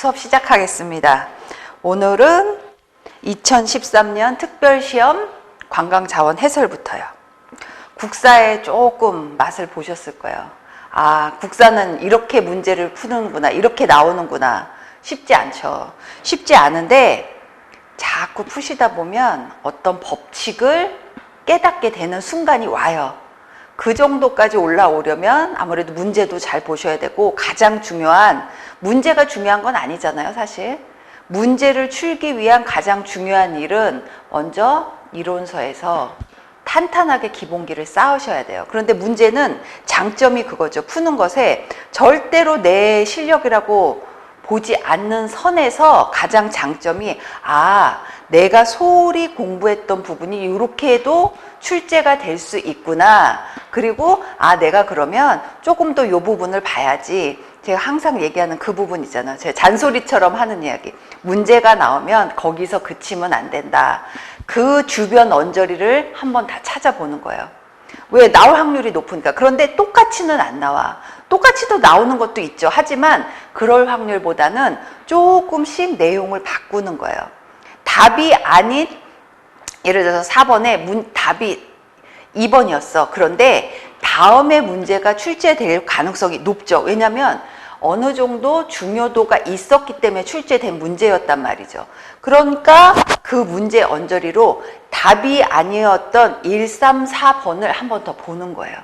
수업 시작하겠습니다. 오늘은 2013년 특별시험 관광자원 해설부터요. 국사에 조금 맛을 보셨을 거예요. 아, 국사는 이렇게 문제를 푸는구나, 이렇게 나오는구나. 쉽지 않죠. 쉽지 않은데 자꾸 푸시다 보면 어떤 법칙을 깨닫게 되는 순간이 와요. 그 정도까지 올라오려면 아무래도 문제도 잘 보셔야 되고, 가장 중요한, 문제가 중요한 건 아니잖아요, 사실. 문제를 풀기 위한 가장 중요한 일은 먼저 이론서에서 탄탄하게 기본기를 쌓으셔야 돼요. 그런데 문제는 장점이 그거죠. 푸는 것에 절대로 내 실력이라고 보지 않는 선에서 가장 장점이, 아, 내가 소홀히 공부했던 부분이 이렇게 해도 출제가 될 수 있구나. 그리고 아, 내가 그러면 조금 더 이 부분을 봐야지. 제가 항상 얘기하는 그 부분 있잖아요. 제가 잔소리처럼 하는 이야기. 문제가 나오면 거기서 그치면 안 된다. 그 주변 언저리를 한번 다 찾아보는 거예요. 왜? 나올 확률이 높으니까. 그런데 똑같이는 안 나와. 똑같이도 나오는 것도 있죠. 하지만 그럴 확률보다는 조금씩 내용을 바꾸는 거예요. 답이 아닌, 예를 들어서 4번에 답이 2번이었어. 그런데 다음에 문제가 출제될 가능성이 높죠. 왜냐하면 어느 정도 중요도가 있었기 때문에 출제된 문제였단 말이죠. 그러니까 그 문제 언저리로 답이 아니었던 1, 3, 4번을 한 번 더 보는 거예요.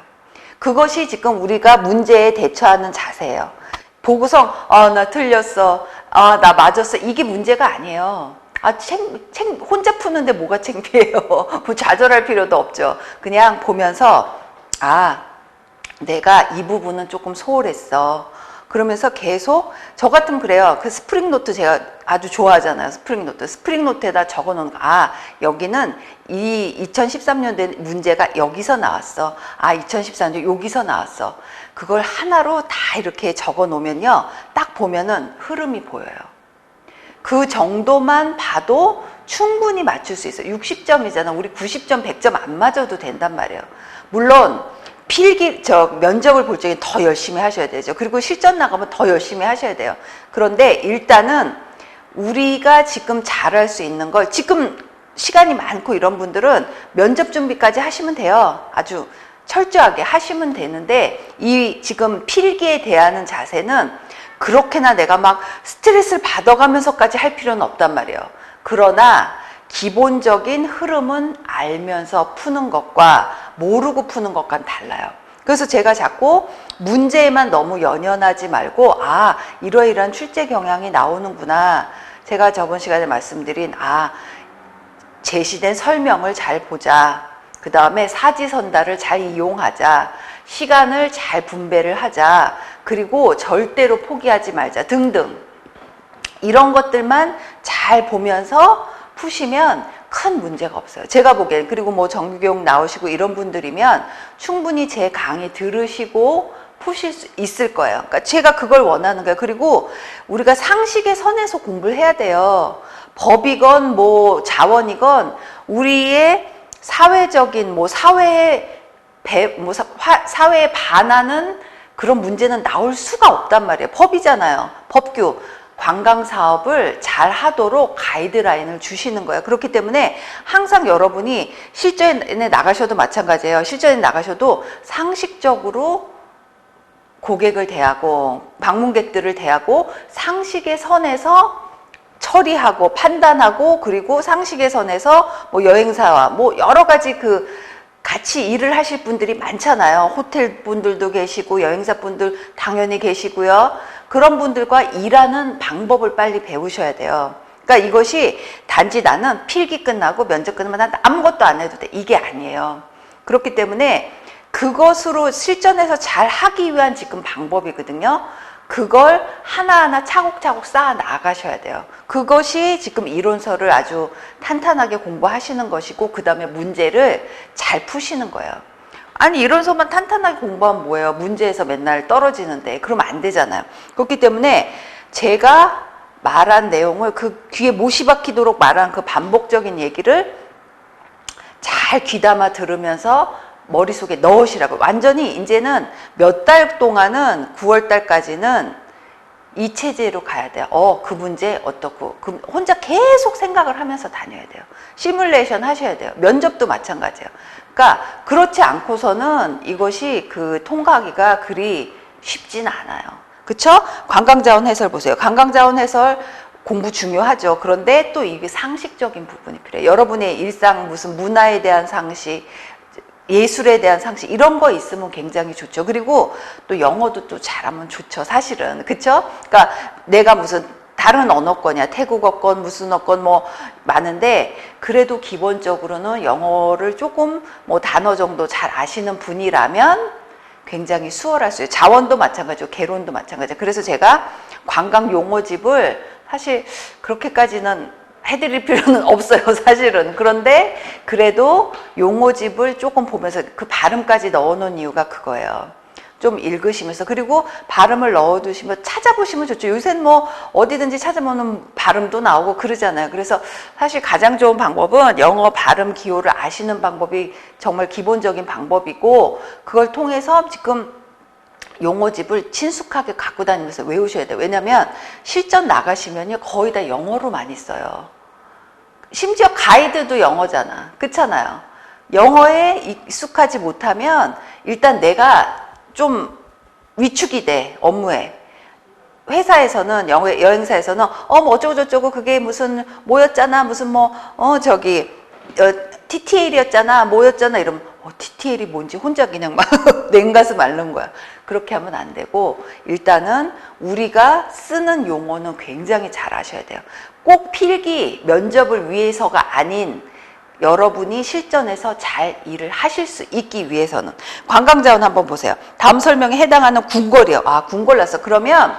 그것이 지금 우리가 문제에 대처하는 자세예요. 보고서 나 틀렸어. 나 맞았어. 이게 문제가 아니에요. 혼자 푸는데 뭐가 창피해요. 뭐 좌절할 필요도 없죠. 그냥 보면서 내가 이 부분은 조금 소홀했어. 그러면서 계속, 저 같으면 그래요. 그 스프링노트 제가 아주 좋아하잖아요. 스프링노트에다 적어 놓는 거. 여기는 이 2013년도에 문제가 여기서 나왔어. 2014년도 여기서 나왔어. 그걸 하나로 다 이렇게 적어 놓으면요, 딱 보면은 흐름이 보여요. 그 정도만 봐도 충분히 맞출 수 있어요. 60점이잖아. 우리 90점, 100점 안 맞아도 된단 말이에요. 물론 면접을 볼 적에 더 열심히 하셔야 되죠. 그리고 실전 나가면 더 열심히 하셔야 돼요. 그런데 일단은 우리가 지금 잘할 수 있는 걸, 지금 시간이 많고 이런 분들은 면접 준비까지 하시면 돼요. 아주 철저하게 하시면 되는데, 이 지금 필기에 대하는 자세는 그렇게나 내가 막 스트레스를 받아가면서까지 할 필요는 없단 말이에요. 그러나 기본적인 흐름은 알면서 푸는 것과 모르고 푸는 것과는 달라요. 그래서 제가 자꾸 문제에만 너무 연연하지 말고, 이러이러한 출제 경향이 나오는구나. 제가 저번 시간에 말씀드린, 제시된 설명을 잘 보자. 그 다음에 사지선다를 잘 이용하자. 시간을 잘 분배를 하자. 그리고 절대로 포기하지 말자. 등등. 이런 것들만 잘 보면서 푸시면 큰 문제가 없어요. 제가 보기엔. 그리고 뭐 정규교육 나오시고 이런 분들이면 충분히 제 강의 들으시고 푸실 수 있을 거예요. 그러니까 제가 그걸 원하는 거예요. 그리고 우리가 상식의 선에서 공부를 해야 돼요. 법이건 뭐 자원이건 우리의 사회적인 사회에 반하는 그런 문제는 나올 수가 없단 말이에요. 법이잖아요. 법규. 관광 사업을 잘 하도록 가이드라인을 주시는 거예요. 그렇기 때문에 항상 여러분이 실전에 나가셔도 마찬가지예요. 실전에 나가셔도 상식적으로 고객을 대하고 방문객들을 대하고 상식의 선에서 처리하고 판단하고, 그리고 상식의 선에서 여행사와 여러 가지 같이 일을 하실 분들이 많잖아요. 호텔 분들도 계시고 여행사 분들 당연히 계시고요. 그런 분들과 일하는 방법을 빨리 배우셔야 돼요. 그러니까 이것이 단지 나는 필기 끝나고 면접 끝나면 난 아무것도 안 해도 돼. 이게 아니에요. 그렇기 때문에 그것으로 실전에서 잘 하기 위한 지금 방법이거든요. 그걸 하나하나 차곡차곡 쌓아 나가셔야 돼요. 그것이 지금 이론서를 아주 탄탄하게 공부하시는 것이고, 그 다음에 문제를 잘 푸시는 거예요. 이론서만 탄탄하게 공부하면 뭐예요? 문제에서 맨날 떨어지는데. 그러면 안 되잖아요. 그렇기 때문에 제가 말한 내용을, 그 귀에 못이 박히도록 말한 그 반복적인 얘기를 잘 귀담아 들으면서 머릿속에 넣으시라고. 완전히 이제는 몇 달 동안은 9월 달까지는 이 체제로 가야 돼요. 그 문제 어떻고. 혼자 계속 생각을 하면서 다녀야 돼요. 시뮬레이션 하셔야 돼요. 면접도 마찬가지예요. 그러니까 그렇지 않고서는 이것이 그 통과하기가 그리 쉽진 않아요. 그쵸? 관광자원 해설 보세요. 관광자원 해설 공부 중요하죠. 그런데 또 이게 상식적인 부분이 필요해요. 여러분의 일상 무슨 문화에 대한 상식, 예술에 대한 상식 이런 거 있으면 굉장히 좋죠. 그리고 또 영어도 또 잘하면 좋죠. 사실은. 그쵸? 그러니까 내가 무슨 다른 언어권이야. 태국어권, 무슨 어권 뭐 많은데 그래도 기본적으로는 영어를 조금 뭐 단어 정도 잘 아시는 분이라면 굉장히 수월할 수 있어요. 자원도 마찬가지고 개론도 마찬가지예요. 그래서 제가 관광 용어집을 사실 그렇게까지는 해드릴 필요는 없어요, 사실은. 그런데 그래도 용어집을 조금 보면서 그 발음까지 넣어놓은 이유가 그거예요. 좀 읽으시면서. 그리고 발음을 넣어두시면 찾아보시면 좋죠. 요새는 뭐 어디든지 찾아보면 발음도 나오고 그러잖아요. 그래서 사실 가장 좋은 방법은 영어 발음 기호를 아시는 방법이 정말 기본적인 방법이고 그걸 통해서 지금 용어집을 친숙하게 갖고 다니면서 외우셔야 돼요. 왜냐면 실전 나가시면요 거의 다 영어로 많이 써요. 심지어 가이드도 영어잖아. 그렇잖아요. 영어에 익숙하지 못하면 일단 내가 좀 위축이 돼. 업무에. 회사에서는 여행사에서는 뭐 어쩌고저쩌고 그게 무슨 뭐였잖아. 무슨 뭐 TTL이었잖아. 뭐였잖아. 이러면 TTL이 뭔지 혼자 그냥 막 냉가슴 앓는 거야. 그렇게 하면 안 되고 일단은 우리가 쓰는 용어는 굉장히 잘 아셔야 돼요. 꼭 필기, 면접을 위해서가 아닌 여러분이 실전에서 잘 일을 하실 수 있기 위해서는 관광자원 한번 보세요. 다음 설명에 해당하는 궁궐이요. 궁궐났어. 그러면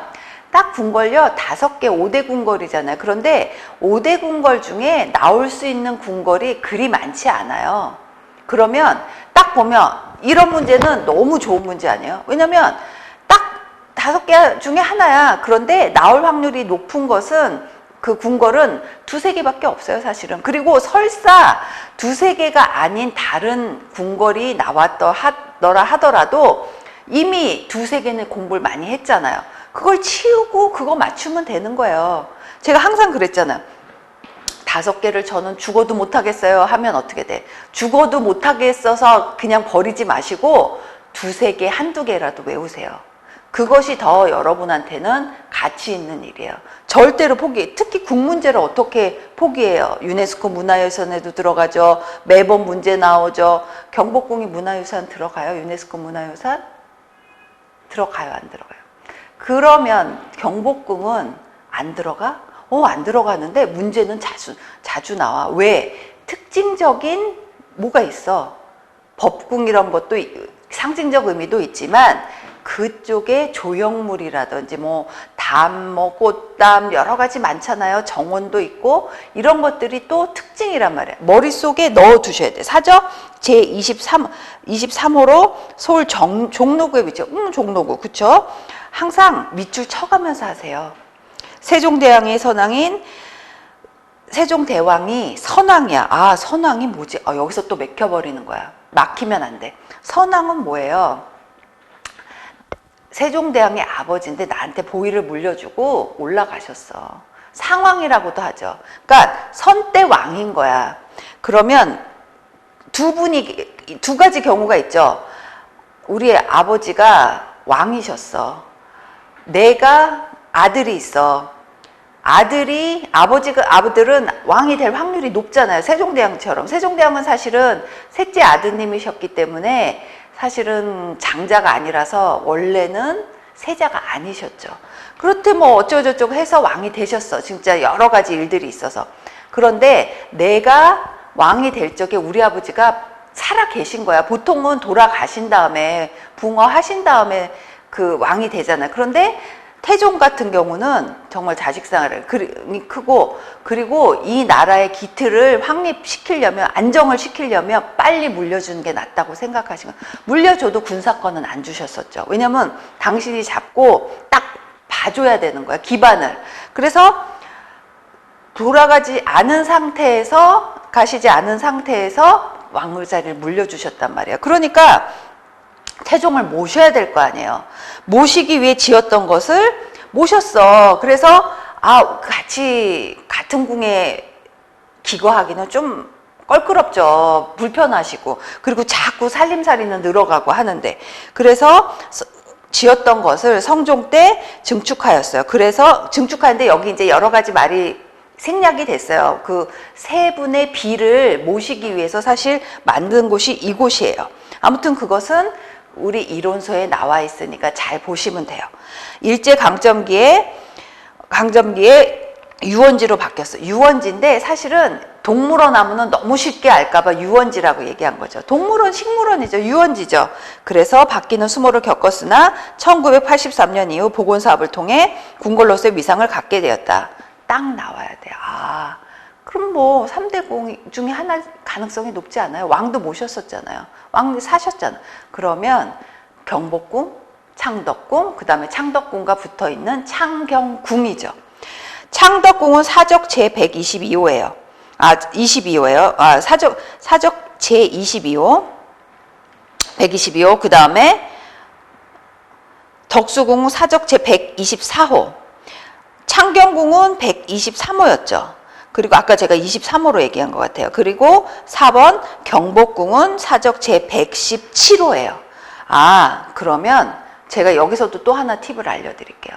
딱 궁궐요 5개 5대 궁궐이잖아요. 그런데 5대 궁궐 중에 나올 수 있는 궁궐이 그리 많지 않아요. 그러면 딱 보면 이런 문제는 너무 좋은 문제 아니에요? 왜냐면 딱 5개 중에 하나야. 그런데 나올 확률이 높은 것은 그 궁궐은 2-3개밖에 없어요, 사실은. 그리고 설사 2-3개가 아닌 다른 궁궐이 나왔더라 하더라도 이미 2-3개는 공부를 많이 했잖아요. 그걸 치우고 그거 맞추면 되는 거예요. 제가 항상 그랬잖아요. 5개를 저는 죽어도 못하겠어요 하면 어떻게 돼? 죽어도 못하겠어서 그냥 버리지 마시고 2-3개, 1-2개라도 외우세요. 그것이 더 여러분한테는 가치 있는 일이에요. 절대로 특히 국문제를 어떻게 포기해요? 유네스코 문화유산에도 들어가죠. 매번 문제 나오죠. 경복궁이 문화유산 들어가요? 유네스코 문화유산? 들어가요? 안 들어가요? 그러면 경복궁은 안 들어가? 안 들어가는데 문제는 자주 나와. 왜? 특징적인 뭐가 있어. 법궁 이런 것도 상징적 의미도 있지만 그쪽에 조형물이라든지 담, 꽃담 여러 가지 많잖아요. 정원도 있고 이런 것들이 또 특징이란 말이에요. 머릿속에 넣어두셔야 돼. 사적 제23호로 서울 종로구에 위치해. 종로구 그쵸? 항상 밑줄 쳐가면서 하세요. 세종대왕의 선왕인 세종대왕이 선왕이야. 선왕이 뭐지? 여기서 또 맥혀버리는 거야. 막히면 안 돼. 선왕은 뭐예요? 세종대왕의 아버지인데 나한테 보위를 물려주고 올라가셨어. 상왕이라고도 하죠. 그러니까 선대 왕인 거야. 그러면 두 가지 경우가 있죠. 우리 아버지가 왕이셨어. 내가 아들이 있어. 아버들은 왕이 될 확률이 높잖아요. 세종대왕처럼. 세종대왕은 사실은 셋째 아드님이셨기 때문에 사실은 장자가 아니라서 원래는 세자가 아니셨죠. 그렇대 어쩌고저쩌고 해서 왕이 되셨어. 진짜 여러 가지 일들이 있어서. 그런데 내가 왕이 될 적에 우리 아버지가 살아 계신 거야. 보통은 돌아가신 다음에 붕어하신 다음에 그 왕이 되잖아요. 그런데 태종 같은 경우는 정말 자식상을 크고 그리고 이 나라의 기틀을 확립시키려면 안정을 시키려면 빨리 물려주는 게 낫다고 생각하시고 물려줘도 군사권은 안 주셨었죠. 왜냐면 당신이 잡고 딱 봐줘야 되는 거야. 기반을. 그래서 가시지 않은 상태에서 왕을 자리를 물려주셨단 말이에요. 그러니까 태종을 모셔야 될 거 아니에요. 모시기 위해 지었던 것을 모셨어. 그래서 같이 같은 궁에 기거하기는 좀 껄끄럽죠. 불편하시고. 그리고 자꾸 살림살이는 늘어가고 하는데. 그래서 지었던 것을 성종 때 증축하였어요. 그래서 증축하는데 여기 이제 여러 가지 말이 생략이 됐어요. 그 세 분의 비를 모시기 위해서 사실 만든 곳이 이곳이에요. 아무튼 그것은 우리 이론서에 나와 있으니까 잘 보시면 돼요. 일제 강점기에 유원지로 바뀌었어요. 유원지인데 사실은 동물원 하면은 너무 쉽게 알까봐 유원지라고 얘기한 거죠. 동물원, 식물원이죠. 유원지죠. 그래서 바뀌는 수모를 겪었으나 1983년 이후 복원사업을 통해 궁궐로서의 위상을 갖게 되었다. 딱 나와야 돼요. 그럼 뭐 3대 공 중에 하나 가능성이 높지 않아요? 왕도 모셨었잖아요. 왕 사셨잖아요. 그러면 경복궁, 창덕궁, 그 다음에 창덕궁과 붙어있는 창경궁이죠. 창덕궁은 사적 제122호예요. 22호예요. 사적 제22호, 122호. 그 다음에 덕수궁 사적 제124호. 창경궁은 123호였죠. 그리고 아까 제가 23호로 얘기한 것 같아요. 그리고 4번 경복궁은 사적 제117호예요. 그러면 제가 여기서도 또 하나 팁을 알려드릴게요.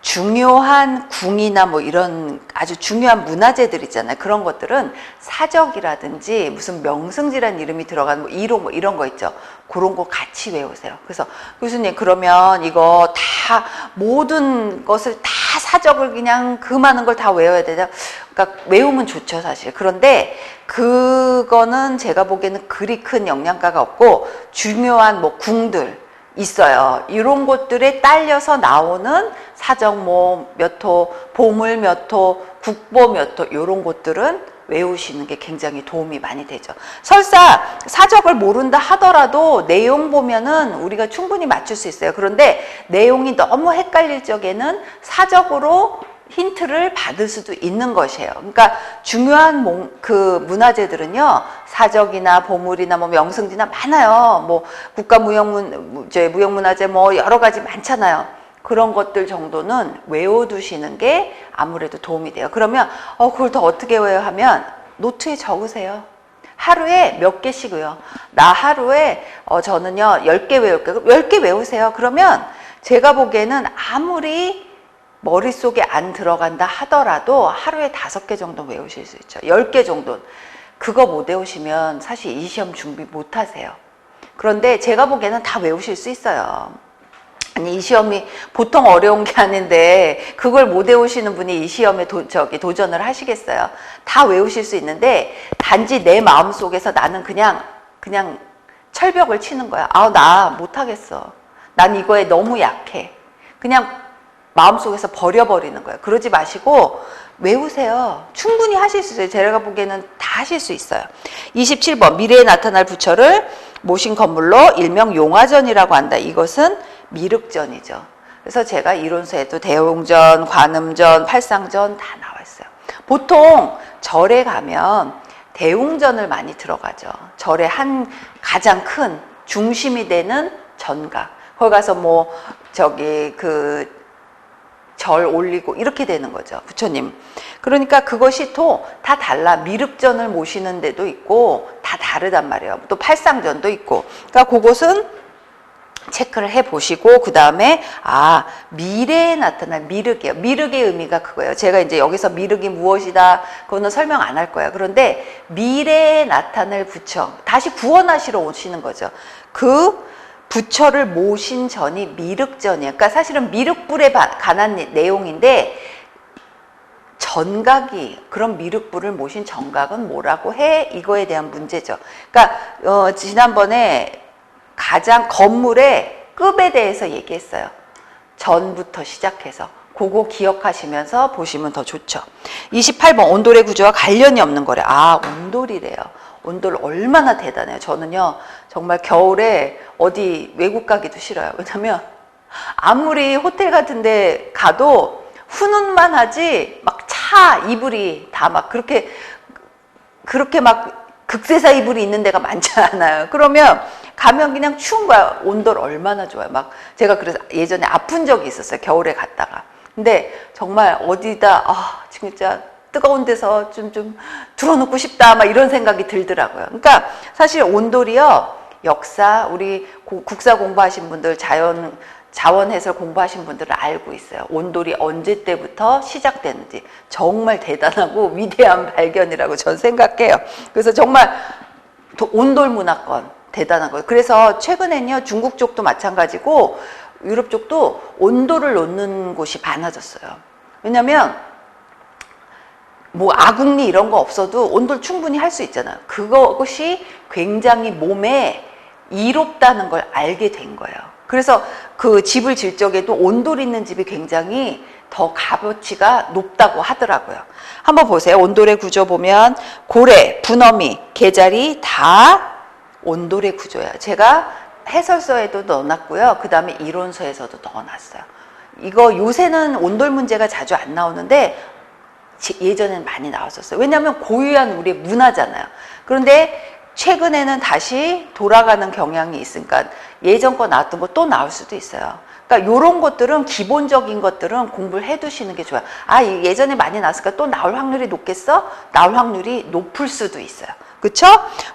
중요한 궁이나 뭐 이런 아주 중요한 문화재들 있잖아요. 그런 것들은 사적이라든지 무슨 명승지라는 이름이 들어간 뭐 1호 뭐 이런 거 있죠. 그런 거 같이 외우세요. 그래서 교수님 그러면 이거 다 모든 것을 다 사적을 그냥 그 많은 걸 다 외워야 되냐? 그러니까 외우면 좋죠 사실. 그런데 그거는 제가 보기에는 그리 큰 영향가가 없고 중요한 뭐 궁들 있어요. 이런 것들에 딸려서 나오는 사적 뭐 몇 호, 보물 몇 호, 국보 몇 호 이런 것들은 외우시는 게 굉장히 도움이 많이 되죠. 설사 사적을 모른다 하더라도 내용 보면은 우리가 충분히 맞출 수 있어요. 그런데 내용이 너무 헷갈릴 적에는 사적으로 힌트를 받을 수도 있는 것이에요. 그러니까 중요한 그 문화재들은요, 사적이나 보물이나 뭐 명승지나 많아요. 뭐 무형문화재 뭐 여러 가지 많잖아요. 그런 것들 정도는 외워두시는 게 아무래도 도움이 돼요. 그러면 그걸 더 어떻게 외워야 하면 노트에 적으세요. 하루에 몇 개씩 외워. 나 하루에 저는요 10개 외울게요. 10개 외우세요. 그러면 제가 보기에는 아무리 머릿속에 안 들어간다 하더라도 하루에 5개 정도 외우실 수 있죠. 10개 정도는. 그거 못 외우시면 사실 이 시험 준비 못 하세요. 그런데 제가 보기에는 다 외우실 수 있어요. 아니, 이 시험이 보통 어려운 게 아닌데 그걸 못 외우시는 분이 이 시험에 도전을 하시겠어요. 다 외우실 수 있는데 단지 내 마음속에서 나는 그냥 철벽을 치는 거야. 나 못하겠어. 난 이거에 너무 약해. 그냥 마음속에서 버려버리는 거예요. 그러지 마시고 외우세요. 충분히 하실 수 있어요. 제가 보기에는 다 하실 수 있어요. 27번 미래에 나타날 부처를 모신 건물로 일명 용화전이라고 한다. 이것은 미륵전이죠. 그래서 제가 이론서에도 대웅전, 관음전, 팔상전 다 나와 있어요. 보통 절에 가면 대웅전을 많이 들어가죠. 절의 가장 큰 중심이 되는 전각. 거기 가서 절 올리고 이렇게 되는 거죠. 부처님. 그러니까 그것이 또 다 달라. 미륵전을 모시는 데도 있고 다 다르단 말이에요. 또 팔상전도 있고. 그러니까 그것은 체크를 해보시고 그 다음에 미래에 나타날 미륵이에요. 미륵의 의미가 그거예요. 제가 이제 여기서 미륵이 무엇이다 그거는 설명 안 할 거예요. 그런데 미래에 나타날 부처 다시 구원하시러 오시는 거죠. 그 부처를 모신 전이 미륵전이에요. 그러니까 사실은 미륵불에 관한 내용인데 전각이 그런 미륵불을 모신 전각은 뭐라고 해? 이거에 대한 문제죠. 그러니까 지난번에 가장 건물의 급에 대해서 얘기했어요. 전부터 시작해서 그거 기억하시면서 보시면 더 좋죠. 28번 온돌의 구조와 관련이 없는 거래. 온돌이래요. 온돌 얼마나 대단해요. 저는요 정말 겨울에 어디 외국 가기도 싫어요. 왜냐면 아무리 호텔 같은 데 가도 훈훈만 하지 막 차 이불이 다 막 그렇게 막 극세사 이불이 있는 데가 많지 않아요. 그러면 가면 그냥 추운 거야. 온돌 얼마나 좋아요. 막 제가 그래서 예전에 아픈 적이 있었어요. 겨울에 갔다가. 근데 정말 어디다 진짜 뜨거운 데서 좀 들어놓고 싶다 막 이런 생각이 들더라고요. 그러니까 사실 온돌이요, 역사, 우리 국사 공부하신 분들, 자원 해설 공부하신 분들은 알고 있어요. 온돌이 언제 때부터 시작됐는지. 정말 대단하고 위대한 발견이라고 전 생각해요. 그래서 정말 온돌 문화권 대단한 거예요. 그래서 최근엔요, 중국 쪽도 마찬가지고 유럽 쪽도 온돌을 놓는 곳이 많아졌어요. 왜냐면 뭐 아궁리 이런 거 없어도 온돌 충분히 할 수 있잖아요. 그것이 굉장히 몸에 이롭다는 걸 알게 된 거예요. 그래서 그 집을 질 적에도 온돌 있는 집이 굉장히 더 값어치가 높다고 하더라고요. 한번 보세요. 온돌의 구조 보면 고래, 분어미, 개자리 다 온돌의 구조예요. 제가 해설서에도 넣어놨고요. 그 다음에 이론서에서도 넣어놨어요. 이거 요새는 온돌 문제가 자주 안 나오는데 예전에는 많이 나왔었어요. 왜냐하면 고유한 우리의 문화잖아요. 그런데 최근에는 다시 돌아가는 경향이 있으니까 예전 거 나왔던 거 또 나올 수도 있어요. 그러니까 이런 것들은 기본적인 것들은 공부를 해두시는 게 좋아요. 예전에 많이 나왔으니까 또 나올 확률이 높겠어? 나올 확률이 높을 수도 있어요. 그쵸?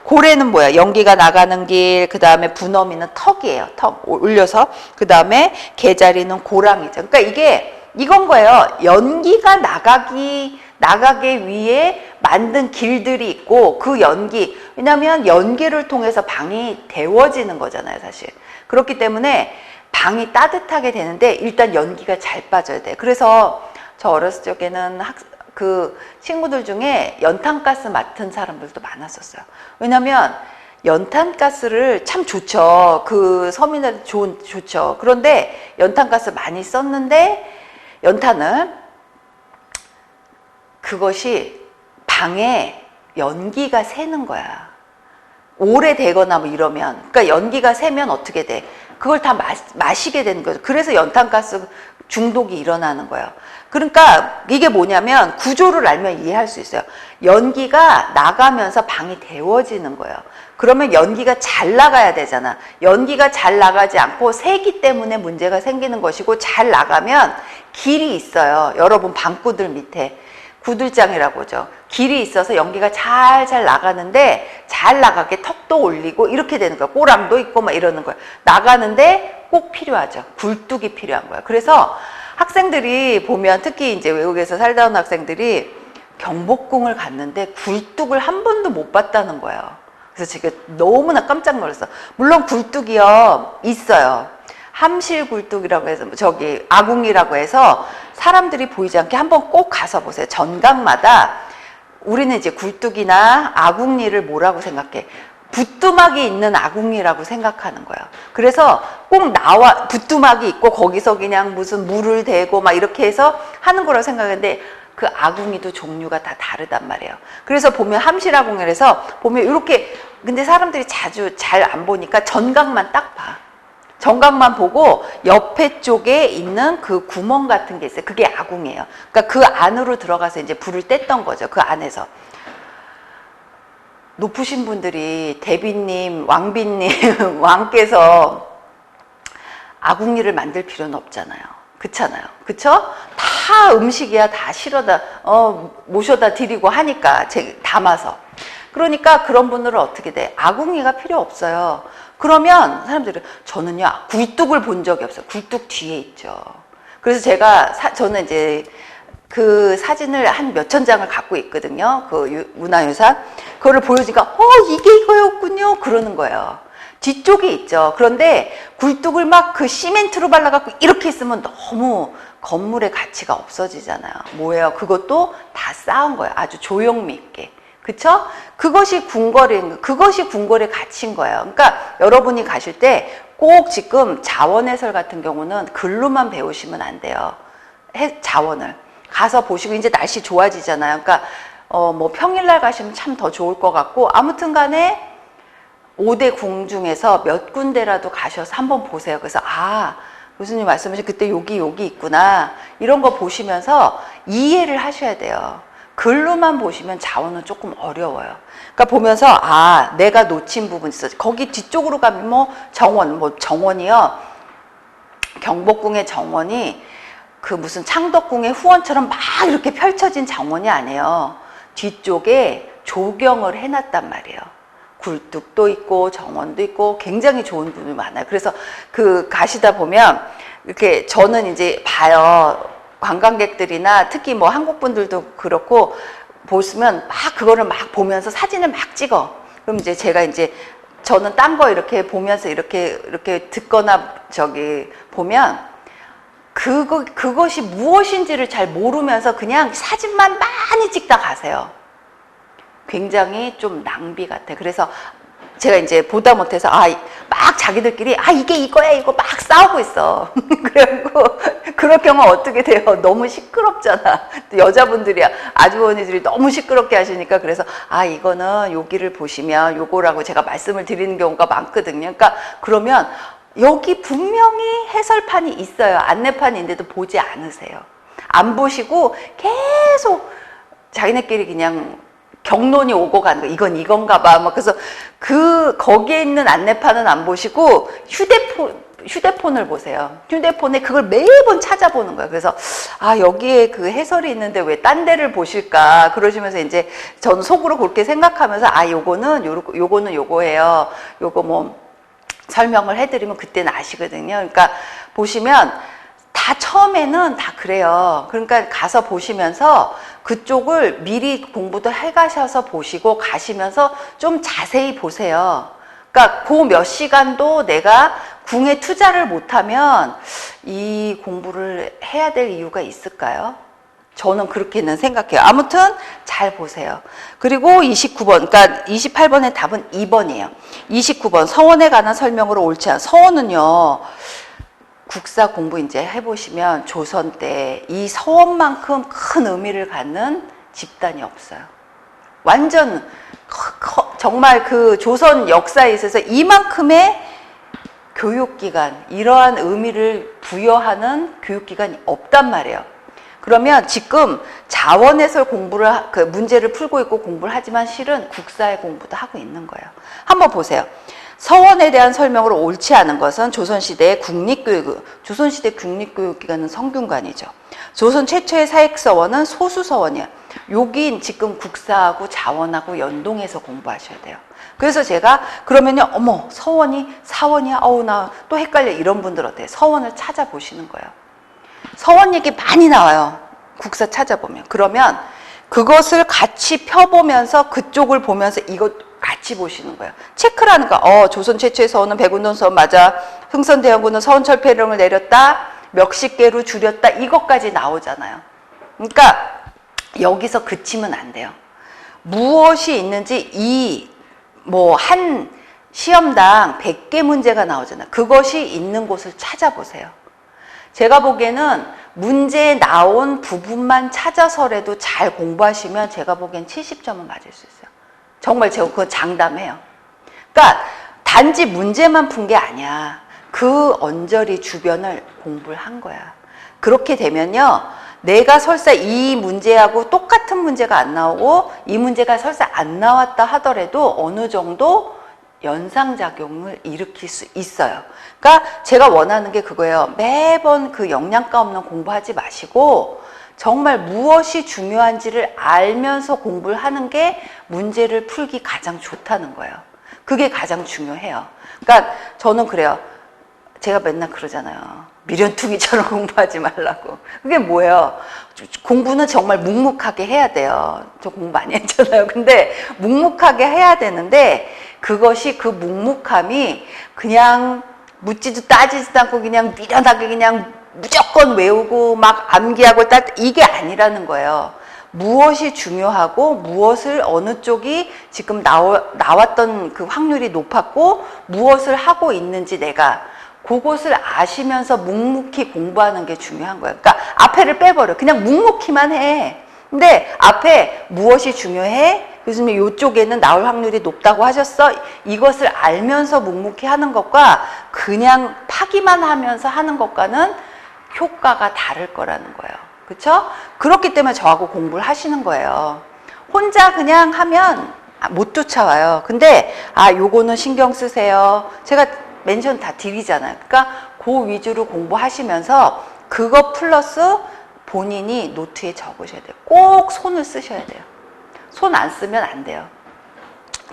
고래는 뭐야? 연기가 나가는 길, 그 다음에 분어미는 턱이에요. 턱 올려서. 그 다음에 개자리는 고랑이죠. 그러니까 이건 거예요. 연기가 나가게 위해 만든 길들이 있고 그 연기, 왜냐하면 연기를 통해서 방이 데워지는 거잖아요, 사실. 그렇기 때문에 방이 따뜻하게 되는데 일단 연기가 잘 빠져야 돼. 그래서 저 어렸을 적에는 그 친구들 중에 연탄가스 맡은 사람들도 많았었어요. 왜냐하면 연탄가스를 참 좋죠. 그 서민들 좋죠. 그런데 연탄가스 많이 썼는데 연탄은 그것이 방에 연기가 새는 거야. 오래되거나 뭐 이러면. 그러니까 연기가 새면 어떻게 돼? 그걸 다 마시게 되는 거죠. 그래서 연탄가스 중독이 일어나는 거예요. 그러니까 이게 뭐냐면 구조를 알면 이해할 수 있어요. 연기가 나가면서 방이 데워지는 거예요. 그러면 연기가 잘 나가야 되잖아. 연기가 잘 나가지 않고 새기 때문에 문제가 생기는 것이고, 잘 나가면 길이 있어요. 여러분 방구들 밑에 구들장이라고 하죠. 길이 있어서 연기가 잘 나가는데 잘 나가게 턱도 올리고 이렇게 되는 거예요. 꼬랑도 있고 막 이러는 거예요. 나가는데 꼭 필요하죠. 굴뚝이 필요한 거예요. 그래서 학생들이 보면, 특히 이제 외국에서 살다 온 학생들이 경복궁을 갔는데 굴뚝을 한 번도 못 봤다는 거예요. 그래서 제가 너무나 깜짝 놀랐어. 물론 굴뚝이요, 있어요. 함실 굴뚝이라고 해서, 아궁이라고 해서 사람들이 보이지 않게 한번 꼭 가서 보세요. 전각마다. 우리는 이제 굴뚝이나 아궁이를 뭐라고 생각해? 부뚜막이 있는 아궁이라고 생각하는 거예요. 그래서 꼭 부뚜막이 있고 거기서 그냥 무슨 물을 대고 막 이렇게 해서 하는 거라고 생각하는데, 그 아궁이도 종류가 다 다르단 말이에요. 그래서 보면 함실아궁이라서 보면 이렇게, 근데 사람들이 자주 잘 안 보니까 전각만 딱 봐. 전각만 보고 옆에 쪽에 있는 그 구멍 같은 게 있어요. 그게 아궁이에요. 그러니까 그 안으로 들어가서 이제 불을 뗐던 거죠. 그 안에서. 높으신 분들이, 대비님, 왕비님, 왕께서 아궁이를 만들 필요는 없잖아요. 그렇잖아요. 그쵸? 다 음식이야. 다 실어다, 모셔다 드리고 하니까, 담아서. 그러니까 그런 분들은 어떻게 돼? 아궁이가 필요 없어요. 그러면 사람들이, 저는요, 굴뚝을 본 적이 없어요. 굴뚝 뒤에 있죠. 그래서 저는 이제 그 사진을 한 몇천 장을 갖고 있거든요. 그 문화유산. 그거를 보여주니까, 이게 이거였군요. 그러는 거예요. 뒤쪽에 있죠. 그런데 굴뚝을 막 그 시멘트로 발라갖고 이렇게 있으면 너무 건물의 가치가 없어지잖아요. 뭐예요? 그것도 다 쌓은 거예요. 아주 조형미 있게. 그쵸? 그것이 궁궐의 가치인 거예요. 그러니까 여러분이 가실 때 꼭 지금 자원해설 같은 경우는 글로만 배우시면 안 돼요. 자원을. 가서 보시고, 이제 날씨 좋아지잖아요. 그러니까, 뭐 평일날 가시면 참 더 좋을 것 같고, 아무튼 간에 5대 궁 중에서 몇 군데라도 가셔서 한번 보세요. 그래서, 교수님 말씀하신 그때 여기 있구나. 이런 거 보시면서 이해를 하셔야 돼요. 글로만 보시면 자원은 조금 어려워요. 그러니까 보면서, 내가 놓친 부분이 있어. 거기 뒤쪽으로 가면 정원이요. 경복궁의 정원이 그 무슨 창덕궁의 후원처럼 막 이렇게 펼쳐진 정원이 아니에요. 뒤쪽에 조경을 해놨단 말이에요. 굴뚝도 있고 정원도 있고 굉장히 좋은 분이 많아요. 그래서 그 가시다 보면 이렇게 저는 이제 봐요. 관광객들이나 특히 뭐 한국 분들도 그렇고 보시면 막 그거를 막 보면서 사진을 막 찍어. 그럼 이제 제가 이제 저는 딴 거 이렇게 보면서 이렇게 듣거나 저기 보면 그것이 무엇인지를 잘 모르면서 그냥 사진만 많이 찍다 가세요. 굉장히 좀 낭비 같아. 그래서 제가 이제 보다 못해서 막 자기들끼리 이게 이거야 이거 막 싸우고 있어. 그래갖고 그럴 경우 어떻게 돼요? 너무 시끄럽잖아. 또 여자분들이야 아주머니들이 너무 시끄럽게 하시니까 그래서 이거는 여기를 보시면 요거라고 제가 말씀을 드리는 경우가 많거든요. 그러니까 그러면 여기 분명히 해설판이 있어요. 안내판인데도 보지 않으세요. 안 보시고 계속 자기네끼리 그냥 경론이 오고 가는 거. 이건 이건가 봐. 막 그래서 거기에 있는 안내판은 안 보시고 휴대폰을 보세요. 휴대폰에 그걸 매번 찾아보는 거예요. 그래서 여기에 그 해설이 있는데 왜 딴 데를 보실까? 그러시면서 이제 전 속으로 그렇게 생각하면서 요거는 요거예요. 요거 뭐 설명을 해드리면 그때는 아시거든요. 그러니까 보시면 다 처음에는 다 그래요. 그러니까 가서 보시면서 그쪽을 미리 공부도 해가셔서 보시고 가시면서 좀 자세히 보세요. 그러니까 그 몇 시간도 내가 궁에 투자를 못하면 이 공부를 해야 될 이유가 있을까요? 저는 그렇게는 생각해요. 아무튼 잘 보세요. 그리고 29번, 그러니까 28번의 답은 2번이에요. 29번 서원에 관한 설명으로 옳지 않은 서원은요. 국사 공부 이제 해보시면 조선 때 이 서원만큼 큰 의미를 갖는 집단이 없어요. 완전 정말 그 조선 역사에 있어서 이만큼의 교육기관, 이러한 의미를 부여하는 교육기관이 없단 말이에요. 그러면 지금 자원해설 공부를 그 문제를 풀고 있고 공부를 하지만 실은 국사의 공부도 하고 있는 거예요. 한번 보세요. 서원에 대한 설명으로 옳지 않은 것은 조선시대의 조선시대 국립교육기관은 성균관이죠. 조선 최초의 사익서원은 소수서원이야. 여긴 지금 국사하고 자원하고 연동해서 공부하셔야 돼요. 그래서 제가 그러면요, 어머 서원이 사원이야, 나 또 헷갈려, 이런 분들 어때요? 서원을 찾아보시는 거예요. 서원 얘기 많이 나와요. 국사 찾아보면. 그러면 그것을 같이 펴보면서 그쪽을 보면서 이거 같이 보시는 거예요. 체크라는 거. 조선 최초의 서원은 백운동 서원 맞아. 흥선대원군은 서원철폐령을 내렸다. 몇십 개로 줄였다. 이것까지 나오잖아요. 그러니까 여기서 그치면 안 돼요. 무엇이 있는지 한 시험당 100개 문제가 나오잖아요. 그것이 있는 곳을 찾아보세요. 제가 보기에는 문제에 나온 부분만 찾아서라도 잘 공부하시면 제가 보기엔 70점은 맞을 수 있어요. 정말 제가 그거 장담해요. 그러니까 단지 문제만 푼 게 아니야. 그 언저리 주변을 공부를 한 거야. 그렇게 되면요, 내가 설사 이 문제하고 똑같은 문제가 안 나오고 이 문제가 설사 안 나왔다 하더라도 어느 정도 연상작용을 일으킬 수 있어요. 그러니까 제가 원하는 게 그거예요. 매번 그 영양가 없는 공부하지 마시고 정말 무엇이 중요한지를 알면서 공부를 하는 게 문제를 풀기 가장 좋다는 거예요. 그게 가장 중요해요. 그러니까 저는 그래요. 제가 맨날 그러잖아요. 미련투기처럼 공부하지 말라고. 그게 뭐예요? 공부는 정말 묵묵하게 해야 돼요. 저 공부 많이 했잖아요. 근데 묵묵하게 해야 되는데 그것이 그 묵묵함이 그냥 묻지도 따지지도 않고 그냥 미련하게 그냥 무조건 외우고 막 암기하고 이게 아니라는 거예요. 무엇이 중요하고 무엇을 어느 쪽이 지금 나왔던 그 확률이 높았고 무엇을 하고 있는지 내가 그것을 아시면서 묵묵히 공부하는 게 중요한 거예요. 그러니까 앞에를 빼버려. 그냥 묵묵히만 해. 근데 앞에 무엇이 중요해? 교수님 이쪽에는 나올 확률이 높다고 하셨어. 이것을 알면서 묵묵히 하는 것과 그냥 파기만 하면서 하는 것과는 효과가 다를 거라는 거예요. 그렇죠? 그렇기 때문에 저하고 공부를 하시는 거예요. 혼자 그냥 하면 못 쫓아와요. 근데 요거는 신경 쓰세요. 제가 멘션 다 드리잖아요. 그러니까 그 위주로 공부하시면서 그거 플러스 본인이 노트에 적으셔야 돼요. 꼭 손을 쓰셔야 돼요. 손 안 쓰면 안 돼요.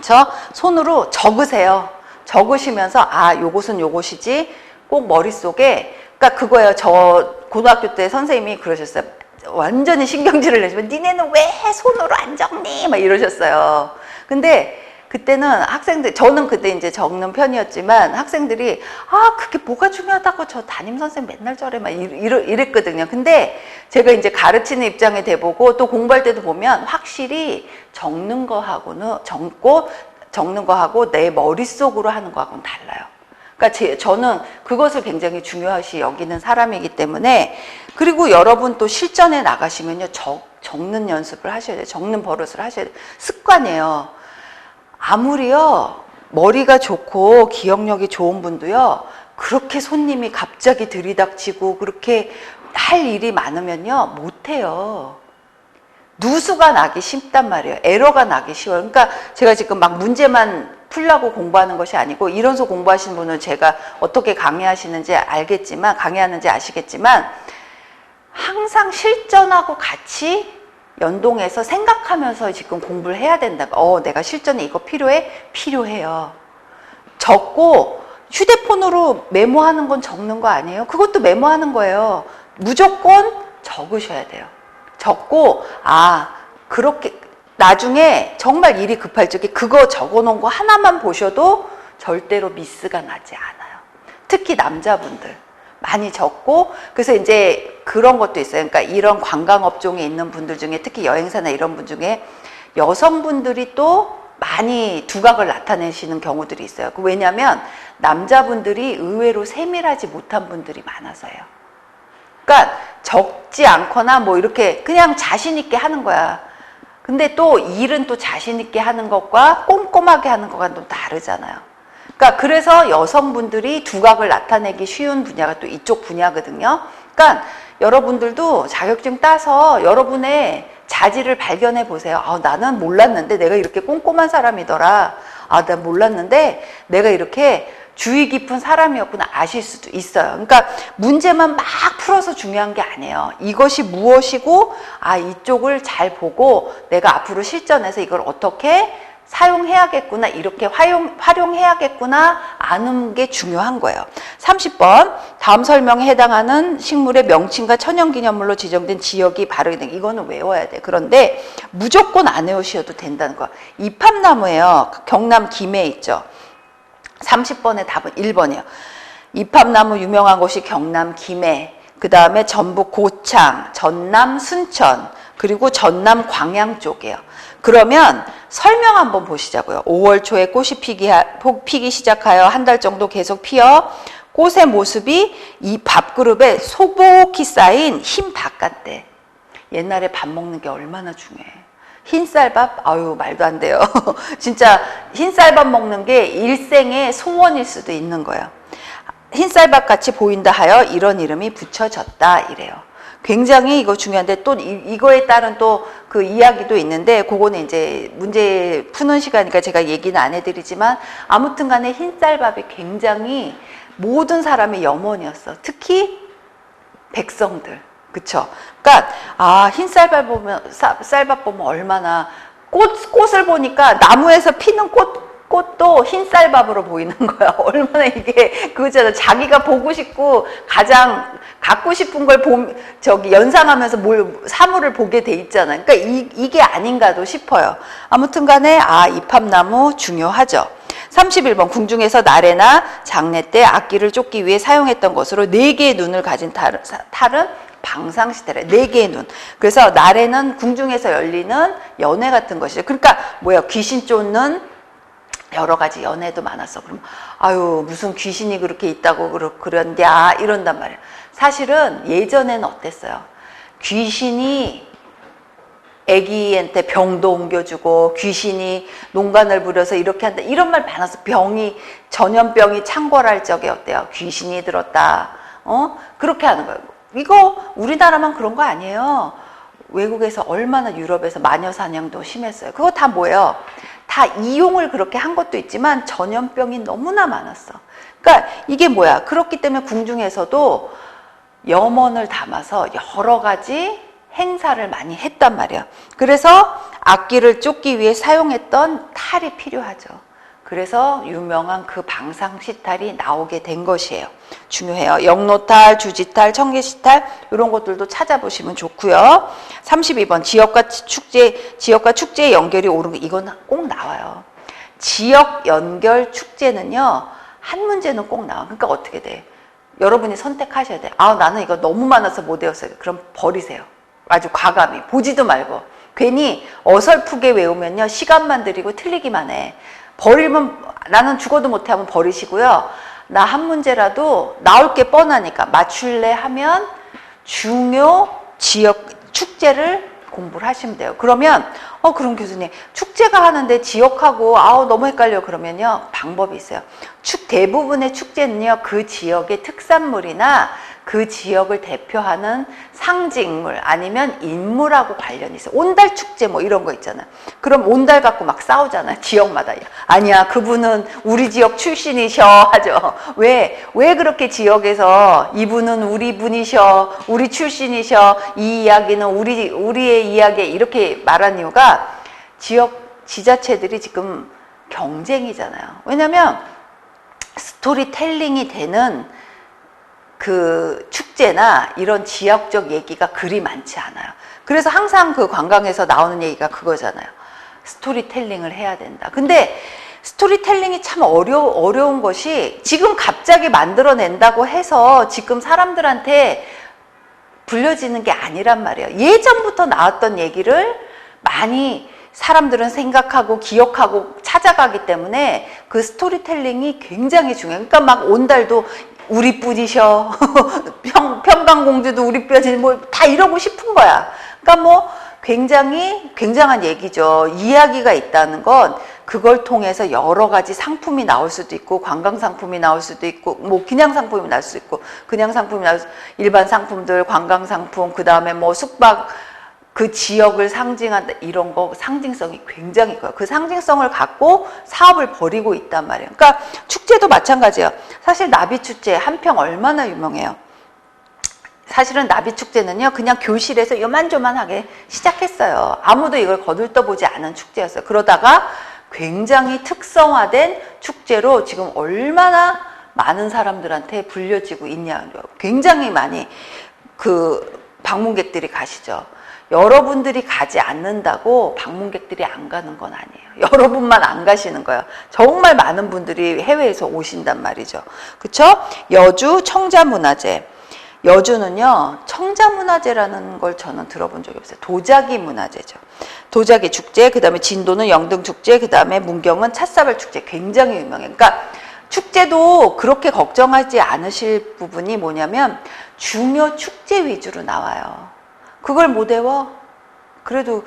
저 손으로 적으세요. 적으시면서 아, 요것은 요것이지. 꼭 머릿속에, 그러니까 그거예요. 저 고등학교 때 선생님이 그러셨어요. 완전히 신경질을 내시면 니네는 왜 손으로 안 적니? 막 이러셨어요. 근데 그때는 학생들, 저는 그때 이제 적는 편이었지만 학생들이 아, 그게 뭐가 중요하다고 저 담임선생님 맨날 저래 막 이랬거든요. 근데 제가 이제 가르치는 입장에 돼보고 또 공부할 때도 보면 확실히 적는 거하고는 적는 거하고 내 머릿속으로 하는 거하고는 달라요. 그러니까 저는 그것을 굉장히 중요시 여기는 사람이기 때문에. 그리고 여러분 또 실전에 나가시면요, 적는 연습을 하셔야 돼요. 적는 버릇을 하셔야 돼요. 습관이에요. 아무리요 머리가 좋고 기억력이 좋은 분도요, 그렇게 손님이 갑자기 들이닥치고 그렇게 할 일이 많으면요 못해요. 누수가 나기 쉽단 말이에요. 에러가 나기 쉬워요. 그러니까 제가 지금 막 문제만 풀려고 공부하는 것이 아니고, 이론서 공부하시는 분은 제가 어떻게 강의하시는지 알겠지만, 강의하는지 아시겠지만, 항상 실전하고 같이 연동해서 생각하면서 지금 공부를 해야 된다. 내가 실전에 이거 필요해? 필요해요. 적고 휴대폰으로 메모하는 건 적는 거 아니에요? 그것도 메모하는 거예요. 무조건 적으셔야 돼요. 적고 그렇게 나중에 정말 일이 급할 적에 그거 적어놓은 거 하나만 보셔도 절대로 미스가 나지 않아요. 특히 남자분들 많이 적고, 그래서 이제 그런 것도 있어요. 그러니까 이런 관광업종에 있는 분들 중에, 특히 여행사나 이런 분 중에 여성분들이 또 많이 두각을 나타내시는 경우들이 있어요. 왜냐하면 남자분들이 의외로 세밀하지 못한 분들이 많아서요. 그러니까 적지 않거나 뭐 이렇게 그냥 자신 있게 하는 거야. 근데 또 일은 또 자신 있게 하는 것과 꼼꼼하게 하는 것과 또 다르잖아요. 그러니까 그래서 여성분들이 두각을 나타내기 쉬운 분야가 또 이쪽 분야거든요. 그러니까 여러분들도 자격증 따서 여러분의 자질을 발견해 보세요. 나는 몰랐는데 내가 이렇게 꼼꼼한 사람이더라. 난 몰랐는데 내가 이렇게 주의 깊은 사람이었구나 아실 수도 있어요. 그러니까 문제만 막 풀어서 중요한 게 아니에요. 이것이 무엇이고 이쪽을 잘 보고 내가 앞으로 실전에서 이걸 어떻게 사용해야겠구나, 이렇게 활용해야겠구나 아는 게 중요한 거예요. 30번 다음 설명에 해당하는 식물의 명칭과 천연기념물로 지정된 지역이 바르게 된, 이거는 외워야 돼. 그런데 무조건 안 외우셔도 된다는 거야. 이팝나무예요. 경남 김해에 있죠. 30번의 답은 1번이에요. 이팝나무 유명한 곳이 경남 김해, 그 다음에 전북 고창, 전남 순천, 그리고 전남 광양 쪽이에요. 그러면 설명 한번 보시자고요. 5월 초에 꽃이 피기 시작하여 한 달 정도 계속 피어 꽃의 모습이 이 밥그릇에 소복히 쌓인 흰 밥 같대. 옛날에 밥 먹는 게 얼마나 중요해. 흰쌀밥? 말도 안 돼요. 진짜 흰쌀밥 먹는 게 일생의 소원일 수도 있는 거예요. 흰쌀밥 같이 보인다 하여 이런 이름이 붙여졌다 이래요. 굉장히 이거 중요한데, 또 이거에 따른 또 그 이야기도 있는데, 그거는 이제 문제 푸는 시간이니까 제가 얘기는 안 해드리지만, 아무튼 간에 흰쌀밥이 굉장히 모든 사람의 염원이었어. 특히 백성들. 그쵸? 그러니까 흰쌀밥 보면 얼마나, 꽃을 보니까 나무에서 피는 꽃도 흰쌀밥으로 보이는 거야. 얼마나 이게 그거잖아. 자기가 보고 싶고 가장 갖고 싶은 걸 연상하면서 사물을 보게 돼 있잖아. 그러니까 이게 아닌가도 싶어요. 아무튼 간에 이팝나무 중요하죠. 31번 궁중에서 나래나 장례 때 악기를 쫓기 위해 사용했던 것으로 4개의 눈을 가진 탈은 방상시대래. 4개의 눈. 그래서 나래는 궁중에서 열리는 연회 같은 것이죠. 그러니까 귀신 쫓는 여러 가지 연애도 많았어. 그럼 무슨 귀신이 그렇게 있다고 그런냐 이런단 말이야. 사실은 예전에는 어땠어요? 귀신이 애기한테 병도 옮겨주고 귀신이 농간을 부려서 이렇게 한다 이런 말 많았어. 전염병이 창궐할 적에 어때요? 귀신이 들었다. 그렇게 하는 거예요. 이거 우리나라만 그런 거 아니에요. 외국에서 얼마나, 유럽에서 마녀 사냥도 심했어요. 그거 다 뭐예요? 다 이용을 그렇게 한 것도 있지만 전염병이 너무나 많았어. 그러니까 이게 뭐야? 그렇기 때문에 궁중에서도 염원을 담아서 여러 가지 행사를 많이 했단 말이야. 그래서 악기를 쫓기 위해 사용했던 탈이 필요하죠. 그래서 유명한 그 방상시탈이 나오게 된 것이에요. 중요해요. 영로탈, 주지탈, 청계시탈 이런 것들도 찾아보시면 좋고요. 32번 지역과 축제의 연결이 옳은 거 이건 꼭 나와요. 지역 연결 축제는요. 한 문제는 꼭 나와. 그러니까 어떻게 돼? 여러분이 선택하셔야 돼. 아, 나는 이거 너무 많아서 못 외웠어요. 그럼 버리세요. 아주 과감히. 보지도 말고. 괜히 어설프게 외우면요. 시간만 들이고 틀리기만 해. 버리면 나는 죽어도 못해 하면 버리시고요. 나 한 문제라도 나올 게 뻔하니까 맞출래 하면 중요 지역 축제를 공부를 하시면 돼요. 그러면 그럼 교수님 축제가 하는데 지역하고 너무 헷갈려 그러면요. 방법이 있어요. 대부분의 축제는요. 그 지역의 특산물이나 그 지역을 대표하는 상징물 아니면 인물하고 관련이 있어요. 온달 축제 뭐 이런 거 있잖아요. 그럼 온달 갖고 막 싸우잖아요. 지역마다. 아니야 그분은 우리 지역 출신이셔 하죠. 왜 그렇게 지역에서 이분은 우리 분이셔 우리 출신이셔 이 이야기는 우리의 이야기 이렇게 말한 이유가 지역 지자체들이 지금 경쟁이잖아요. 왜냐면 스토리텔링이 되는 그 축제나 이런 지역적 얘기가 그리 많지 않아요. 그래서 항상 그 관광에서 나오는 얘기가 그거잖아요. 스토리텔링을 해야 된다. 근데 스토리텔링이 참 어려운 것이 지금 갑자기 만들어낸다고 해서 지금 사람들한테 불려지는 게 아니란 말이에요. 예전부터 나왔던 얘기를 많이 사람들은 생각하고 기억하고 찾아가기 때문에 그 스토리텔링이 굉장히 중요해요. 그러니까 막 온달도 우리 뿐이셔. 평강공주도 우리 뿐이지. 뭐 다 이러고 싶은 거야. 그러니까 뭐 굉장한 얘기죠. 이야기가 있다는 건 그걸 통해서 여러 가지 상품이 나올 수도 있고 관광 상품이 나올 수도 있고 뭐 그냥 상품이 나올 수도 있고 그냥 상품이 나올 수 일반 상품들 관광 상품 그다음에 뭐 숙박 그 지역을 상징한다 이런 거 상징성이 굉장히 커요. 그 상징성을 갖고 사업을 벌이고 있단 말이에요. 그러니까 축제도 마찬가지예요. 사실 나비축제 한평 얼마나 유명해요. 사실은 나비축제는요 그냥 교실에서 요만조만하게 시작했어요. 아무도 이걸 거들떠보지 않은 축제였어요. 그러다가 굉장히 특성화된 축제로 지금 얼마나 많은 사람들한테 불려지고 있냐. 굉장히 많이 그 방문객들이 가시죠. 여러분들이 가지 않는다고 방문객들이 안 가는 건 아니에요. 여러분만 안 가시는 거예요. 정말 많은 분들이 해외에서 오신단 말이죠. 그쵸? 여주 청자문화제. 여주는요, 청자문화제라는 걸 저는 들어본 적이 없어요. 도자기 문화제죠. 도자기 축제, 그 다음에 진도는 영등축제, 그 다음에 문경은 찻사발 축제. 굉장히 유명해요. 그러니까 축제도 그렇게 걱정하지 않으실 부분이 뭐냐면 중요 축제 위주로 나와요. 그걸 못 외워? 그래도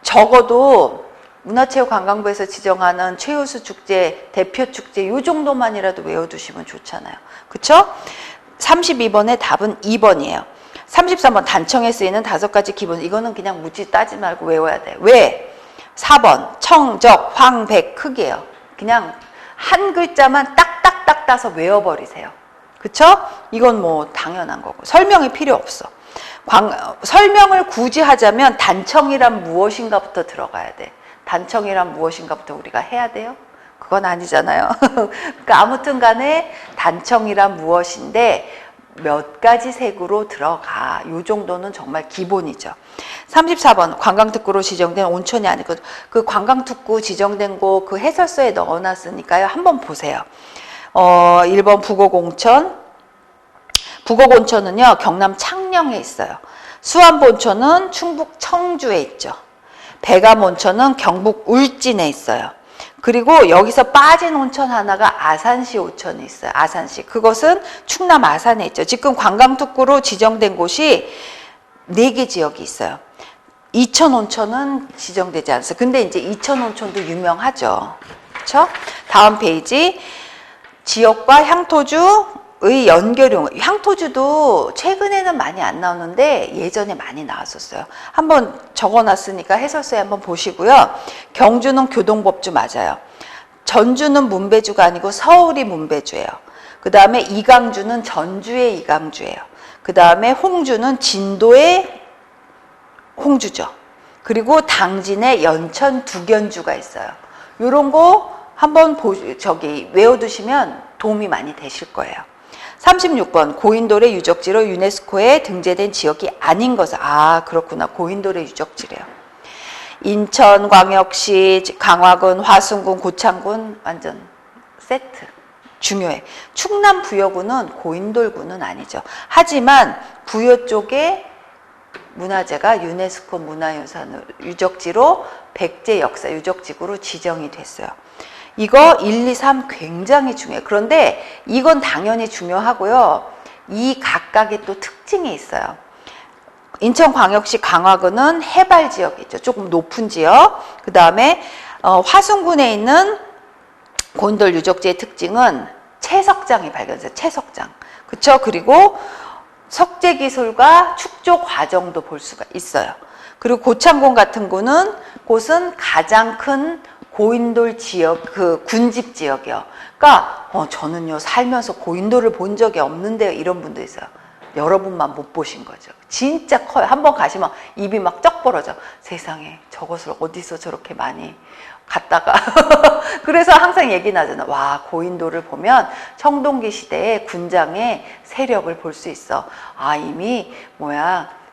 적어도 문화체육관광부에서 지정하는 최우수 축제, 대표 축제 요 정도만이라도 외워두시면 좋잖아요. 그쵸? 32번의 답은 2번이에요. 33번 단청에 쓰이는 5가지 기본 이거는 그냥 묻지 따지 말고 외워야 돼. 왜? 4번 청적, 황백, 크기예요. 그냥 한 글자만 딱딱딱 따서 외워버리세요. 그쵸? 이건 뭐 당연한 거고 설명이 필요 없어. 설명을 굳이 하자면 단청이란 무엇인가부터 들어가야 돼. 단청이란 무엇인가부터 우리가 해야 돼요? 그건 아니잖아요. 그러니까 아무튼 간에 단청이란 무엇인데 몇 가지 색으로 들어가. 요 정도는 정말 기본이죠. 34번 관광특구로 지정된 온천이 아니고 그 관광특구 지정된 곳 그 해설서에 넣어놨으니까요. 한번 보세요. 1번 북옥온천. 북옥온천은요 경남 창녕에 있어요. 수안본천은 충북 청주에 있죠. 백암온천은 경북 울진에 있어요. 그리고 여기서 빠진 온천 하나가 아산시 온천이 있어요. 아산시. 그것은 충남 아산에 있죠. 지금 관광특구로 지정된 곳이 4개 지역이 있어요. 이천온천은 지정되지 않았어요. 근데 이제 이천온천도 유명하죠. 그렇죠? 다음 페이지. 지역과 향토주의 연결용. 향토주도 최근에는 많이 안 나오는데 예전에 많이 나왔었어요. 한번 적어놨으니까 해설서에 한번 보시고요. 경주는 교동법주 맞아요. 전주는 문배주가 아니고 서울이 문배주예요. 그 다음에 이강주는 전주의 이강주예요. 그 다음에 홍주는 진도의 홍주죠. 그리고 당진의 연천 두견주가 있어요. 요런 거 한번 외워두시면 도움이 많이 되실 거예요. 36번 고인돌의 유적지로 유네스코에 등재된 지역이 아닌 것은 그렇구나. 고인돌의 유적지래요. 인천광역시, 강화군, 화순군, 고창군 완전 세트. 중요해. 충남 부여구는 고인돌구는 아니죠. 하지만 부여 쪽에 문화재가 유네스코 문화유산 유적지로 백제 역사 유적지구로 지정이 됐어요. 이거 1, 2, 3 굉장히 중요해요. 그런데 이건 당연히 중요하고요. 이 각각의 또 특징이 있어요. 인천광역시 강화군은 해발 지역이 있죠. 조금 높은 지역. 그 다음에 화순군에 있는 고인돌 유적지의 특징은 채석장이 발견됐어요. 채석장. 그쵸? 그리고 석재기술과 축조 과정도 볼 수가 있어요. 그리고 고창군 같은 곳은 가장 큰 고인돌 지역, 군집 지역이요. 그러니까 저는요 살면서 고인돌을 본 적이 없는데요. 이런 분도 있어요. 여러분만 못 보신 거죠. 진짜 커요. 한번 가시면 입이 막 쩍 벌어져. 세상에 저것을 어디서 저렇게 많이 갔다가 그래서 항상 얘기 나잖아. 와, 고인돌을 보면 청동기 시대의 군장의 세력을 볼 수 있어. 이미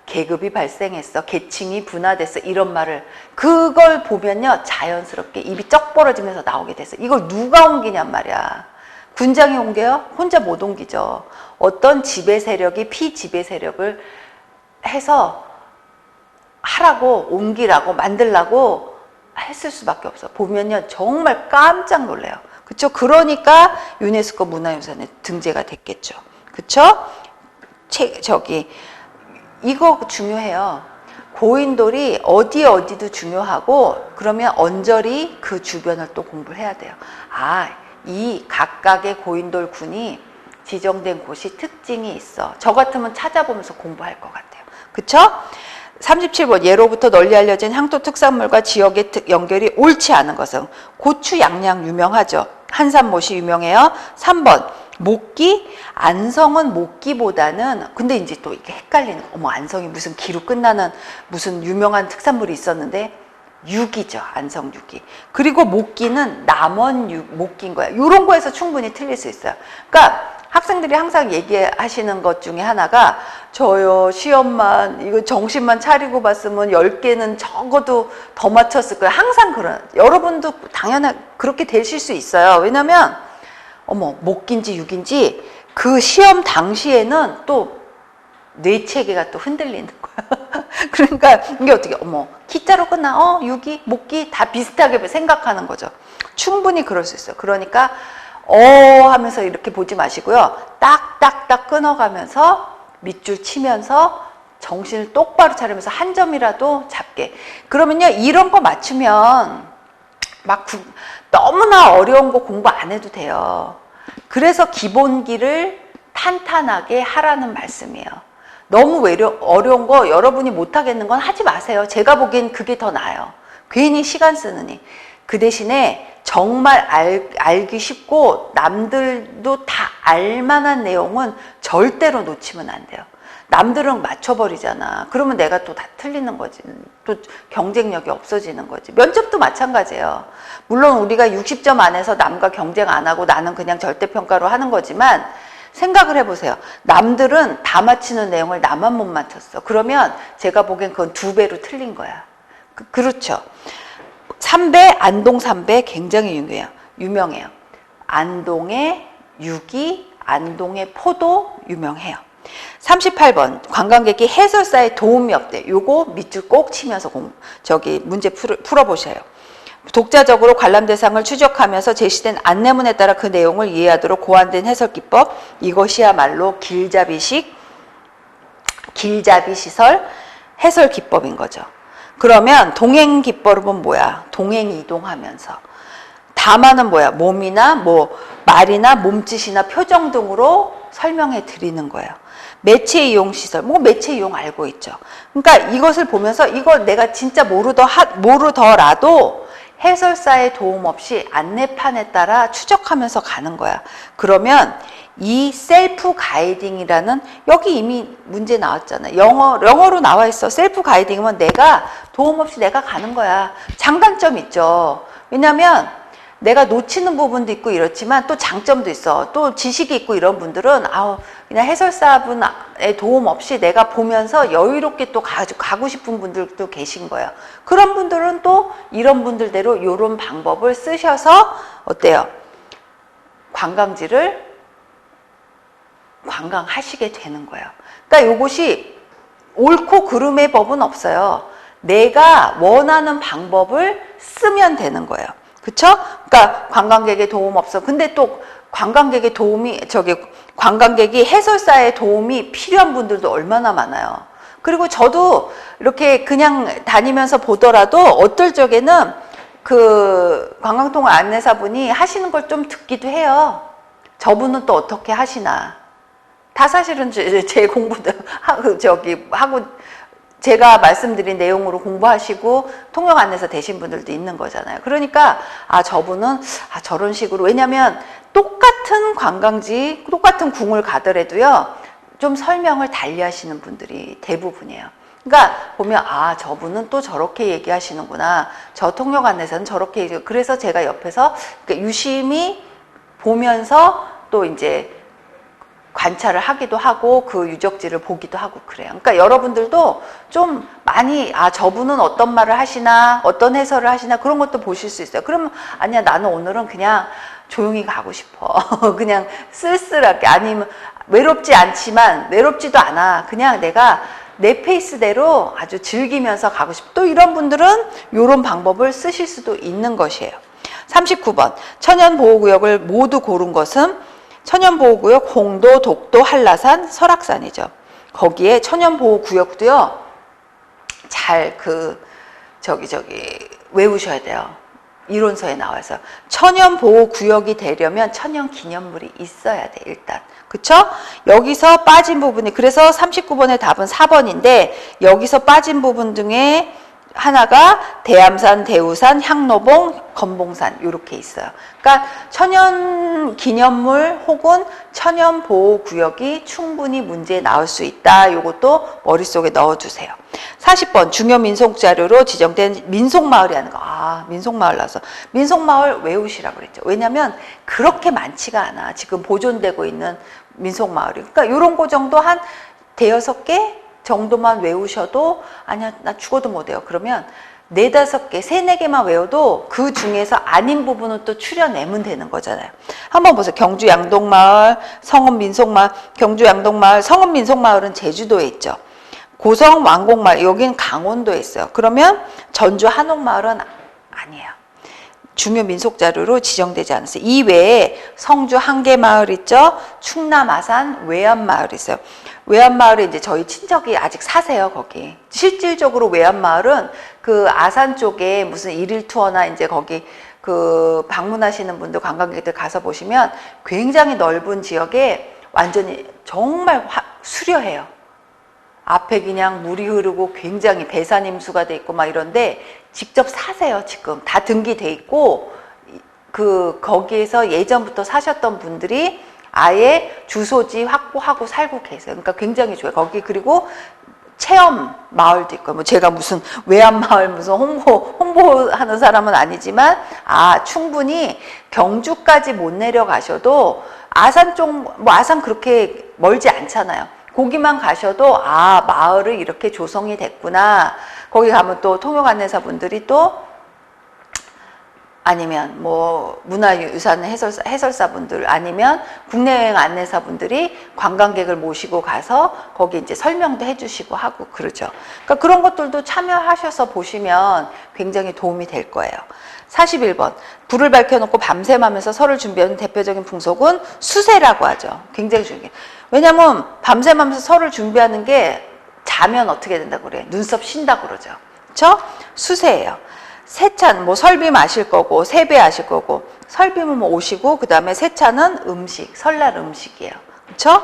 계급이 발생했어. 계층이 분화됐어. 이런 말을 그걸 보면요 자연스럽게 입이 쩍 벌어지면서 나오게 됐어. 이걸 누가 옮기냔 말이야. 군장이 옮겨요? 혼자 못 옮기죠. 어떤 지배 세력이 피지배 세력을 해서 하라고 옮기라고 만들라고 했을 수밖에 없어. 보면요 정말 깜짝 놀래요. 그쵸? 그러니까 유네스코 문화유산에 등재가 됐겠죠. 그쵸? 이거 중요해요. 고인돌이 어디도 중요하고 그러면 언저리 그 주변을 또 공부를 해야 돼요. 이 각각의 고인돌 군이 지정된 곳이 특징이 있어. 저 같으면 찾아보면서 공부할 것 같아요. 그쵸? 37번 예로부터 널리 알려진 향토 특산물과 지역의 연결이 옳지 않은 것은 고추 양양 유명하죠. 한산못이 유명해요. 3번 목기, 안성은 목기보다는 근데 이제 또 이게 헷갈리는 안성이 무슨 기로 끝나는 무슨 유명한 특산물이 있었는데 유기죠. 안성 유기. 그리고 목기는 남원 목기인 거야. 이런 거에서 충분히 틀릴 수 있어요. 그러니까 학생들이 항상 얘기하시는 것 중에 하나가 저요 시험만 이거 정신만 차리고 봤으면 10개는 적어도 더 맞췄을 거예요. 항상 여러분도 당연히 그렇게 되실 수 있어요. 왜냐면 목기인지 육인지 그 시험 당시에는 또 뇌체계가 또 흔들리는 거야. 그러니까 이게 어떻게 기자로 끝나 육이 목기 다 비슷하게 생각하는 거죠. 충분히 그럴 수 있어요. 그러니까 하면서 이렇게 보지 마시고요. 딱딱딱 끊어가면서 밑줄 치면서 정신을 똑바로 차리면서 한 점이라도 잡게. 그러면요 이런 거 맞추면 너무나 어려운 거 공부 안 해도 돼요. 그래서 기본기를 탄탄하게 하라는 말씀이에요. 너무 어려운 거 여러분이 못하겠는 건 하지 마세요. 제가 보기엔 그게 더 나아요. 괜히 시간 쓰느니. 그 대신에 정말 알기 쉽고 남들도 다 알만한 내용은 절대로 놓치면 안 돼요. 남들은 맞춰버리잖아. 그러면 내가 또 다 틀리는 거지. 또 경쟁력이 없어지는 거지. 면접도 마찬가지예요. 물론 우리가 60점 안에서 남과 경쟁 안 하고 나는 그냥 절대평가로 하는 거지만 생각을 해보세요. 남들은 다 맞히는 내용을 나만 못 맞췄어. 그러면 제가 보기엔 그건 2배로 틀린 거야. 그렇죠. 삼배, 안동 삼배 굉장히 유명해요. 안동의 유기, 안동의 포도 유명해요. 38번 관광객이 해설사에 도움이 없대. 요거 밑줄 꼭 치면서 문제 풀어보셔요. 독자적으로 관람 대상을 추적하면서 제시된 안내문에 따라 그 내용을 이해하도록 고안된 해설 기법. 이것이야말로 길잡이 시설 해설 기법인 거죠. 그러면 동행 기법은 뭐야? 동행 이동하면서. 담화는 뭐야? 몸이나 말이나 몸짓이나 표정 등으로 설명해 드리는 거예요. 매체 이용 시설, 매체 이용 알고 있죠. 그러니까 이것을 보면서 이걸 내가 진짜 모르더라도 해설사의 도움 없이 안내판에 따라 추적하면서 가는 거야. 그러면 이 셀프 가이딩이라는, 여기 이미 문제 나왔잖아요. 영어로 나와 있어. 셀프 가이딩이면 내가 도움 없이 내가 가는 거야. 장단점 있죠. 왜냐면 내가 놓치는 부분도 있고 이렇지만 또 장점도 있어. 또 지식이 있고 이런 분들은 그냥 해설사분의 도움 없이 내가 보면서 여유롭게 또 가고 싶은 분들도 계신 거예요. 그런 분들은 또 이런 분들대로 이런 방법을 쓰셔서 어때요? 관광지를 관광하시게 되는 거예요. 그러니까 이것이 옳고 그름의 법은 없어요. 내가 원하는 방법을 쓰면 되는 거예요. 그쵸? 그러니까 관광객의 도움 없어. 근데 또 관광객의 관광객이 해설사의 도움이 필요한 분들도 얼마나 많아요. 그리고 저도 이렇게 그냥 다니면서 보더라도 어떨 적에는 그 관광통화 안내사분이 하시는 걸 좀 듣기도 해요. 저분은 또 어떻게 하시나. 다 사실은 제 공부도 하고 제가 말씀드린 내용으로 공부하시고 통역 안내사 되신 분들도 있는 거잖아요. 그러니까 저분은 저런 식으로, 왜냐면 똑같은 관광지, 똑같은 궁을 가더라도요, 좀 설명을 달리 하시는 분들이 대부분이에요. 그러니까 보면 저분은 또 저렇게 얘기하시는구나. 저 통역 안내사는 저렇게 얘기해요. 그래서 제가 옆에서 유심히 보면서 또 이제 관찰을 하기도 하고 그 유적지를 보기도 하고 그래요. 그러니까 여러분들도 좀 많이 저분은 어떤 말을 하시나, 어떤 해설을 하시나, 그런 것도 보실 수 있어요. 그러면 아니야, 나는 오늘은 그냥 조용히 가고 싶어. 그냥 쓸쓸하게, 아니면 외롭지 않지만 외롭지도 않아. 그냥 내가 내 페이스대로 아주 즐기면서 가고 싶어. 또 이런 분들은 이런 방법을 쓰실 수도 있는 것이에요. 39번 천연보호구역을 모두 고른 것은 천연보호구역 홍도, 독도, 한라산, 설악산이죠. 거기에 천연보호구역도요, 잘 외우셔야 돼요. 이론서에 나와서. 천연보호구역이 되려면 천연기념물이 있어야 돼, 일단. 그쵸? 여기서 빠진 부분이, 그래서 39번의 답은 4번인데, 여기서 빠진 부분 중에 하나가 대암산, 대우산, 향로봉, 건봉산 이렇게 있어요. 그러니까 천연기념물 혹은 천연보호구역이 충분히 문제에 나올 수 있다. 이것도 머릿속에 넣어주세요. 40번 중요 민속자료로 지정된 민속마을이라는 거. 민속마을 나서 민속마을 외우시라고 그랬죠. 왜냐하면 그렇게 많지가 않아. 지금 보존되고 있는 민속마을이. 그러니까 이런 거 정도 한 대여섯 개 정도만 외우셔도, 아니야 나 죽어도 못해요. 그러면 4, 5개, 3, 4개만 외워도 그 중에서 아닌 부분은 또 추려내면 되는 거잖아요. 한번 보세요. 경주 양동마을, 성읍 민속마을, 경주 양동마을, 성읍 민속마을은 제주도에 있죠. 고성 왕곡마을, 여기는 강원도에 있어요. 그러면 전주 한옥마을은 아니에요. 중요 민속자료로 지정되지 않았어요. 이 외에 성주 한계마을 있죠. 충남 아산 외암마을 있어요. 외암마을에 이제 저희 친척이 아직 사세요, 거기. 실질적으로 외암마을은 그 아산 쪽에 무슨 일일 투어나 이제 거기 그 방문하시는 분들, 관광객들 가서 보시면 굉장히 넓은 지역에 완전히 정말 수려해요. 앞에 그냥 물이 흐르고 굉장히 배산임수가 돼 있고 막 이런데 직접 사세요, 지금. 다 등기돼 있고, 거기에서 예전부터 사셨던 분들이 아예 주소지 확보하고 살고 계세요. 그러니까 굉장히 좋아요. 거기 그리고 체험 마을도 있고, 뭐 제가 무슨 외암마을 무슨 홍보하는 사람은 아니지만, 충분히 경주까지 못 내려가셔도 아산 쪽, 뭐 아산 그렇게 멀지 않잖아요. 거기만 가셔도 마을이 이렇게 조성이 됐구나. 거기 가면 또 통역 안내사분들이 또, 아니면 뭐 문화유산 해설사분들, 아니면 국내 여행 안내사분들이 관광객을 모시고 가서 거기 이제 설명도 해주시고 하고 그러죠. 그러니까 그런 것들도 참여하셔서 보시면 굉장히 도움이 될 거예요. 41번 불을 밝혀놓고 밤샘하면서 설을 준비하는 대표적인 풍속은 수세라고 하죠. 굉장히 중요해요. 왜냐면 밤샘하면서 설을 준비하는 게 자면 어떻게 된다고 그래요? 눈썹 쉰다고 그러죠. 그렇죠? 수세예요. 세찬, 뭐 설빔 아실 거고, 세배 아실 거고, 설빔은 뭐 옷이고, 그 다음에 세찬은 음식, 설날 음식이에요. 그쵸?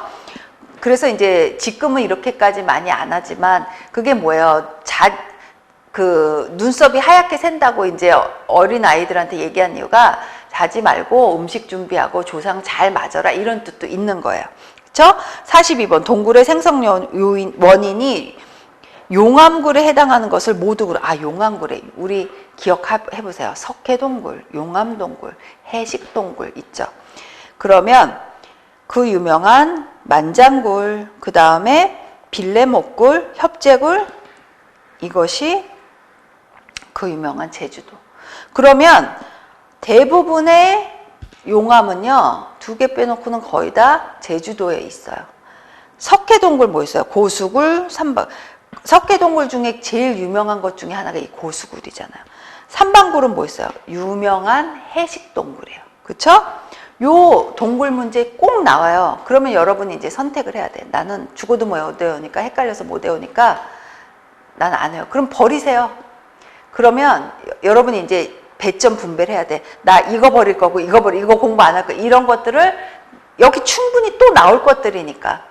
그래서 이제 지금은 이렇게까지 많이 안 하지만, 그게 뭐예요? 눈썹이 하얗게 샌다고 이제 어린 아이들한테 얘기한 이유가, 자지 말고 음식 준비하고 조상 잘 맞아라 이런 뜻도 있는 거예요. 그렇죠? 42번 동굴의 생성 원인이 용암굴에 해당하는 것을 모두 용암굴에 우리 기억해 보세요. 석회동굴, 용암동굴, 해식동굴 있죠. 그러면 그 유명한 만장굴, 그 다음에 빌레목굴, 협재굴 이것이 그 유명한 제주도. 그러면 대부분의 용암은요 2개 빼놓고는 거의 다 제주도에 있어요. 석회동굴 뭐 있어요? 고수굴, 삼방. 석회동굴 중에 제일 유명한 것 중에 하나가 이 고수굴이잖아요. 삼방굴은 뭐 있어요? 유명한 해식동굴이에요. 그쵸? 요 동굴 문제 꼭 나와요. 그러면 여러분이 이제 선택을 해야 돼. 나는 죽어도 못 외우니까 헷갈려서 못 외우니까 난 안 해요. 그럼 버리세요. 그러면 여러분이 이제 배점 분배를 해야 돼. 나 이거 버릴 거고 이거 공부 안 할 거 이런 것들을 여기 충분히 또 나올 것들이니까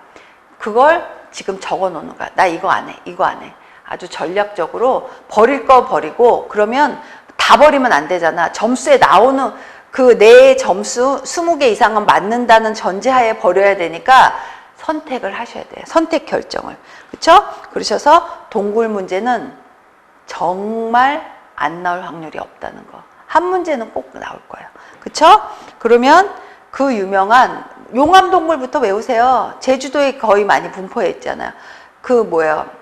그걸 지금 적어 놓는 거야. 나 이거 안 해. 이거 안 해. 아주 전략적으로 버릴 거 버리고 그러면 다 버리면 안 되잖아. 점수에 나오는 그 내 점수 20개 이상은 맞는다는 전제하에 버려야 되니까 선택을 하셔야 돼요. 선택 결정을. 그렇죠? 그러셔서 동굴 문제는 정말 안 나올 확률이 없다는 거. 한 문제는 꼭 나올 거예요. 그렇죠? 그러면 그 유명한 용암동굴부터 외우세요. 제주도에 거의 많이 분포해 있잖아요. 그 뭐예요?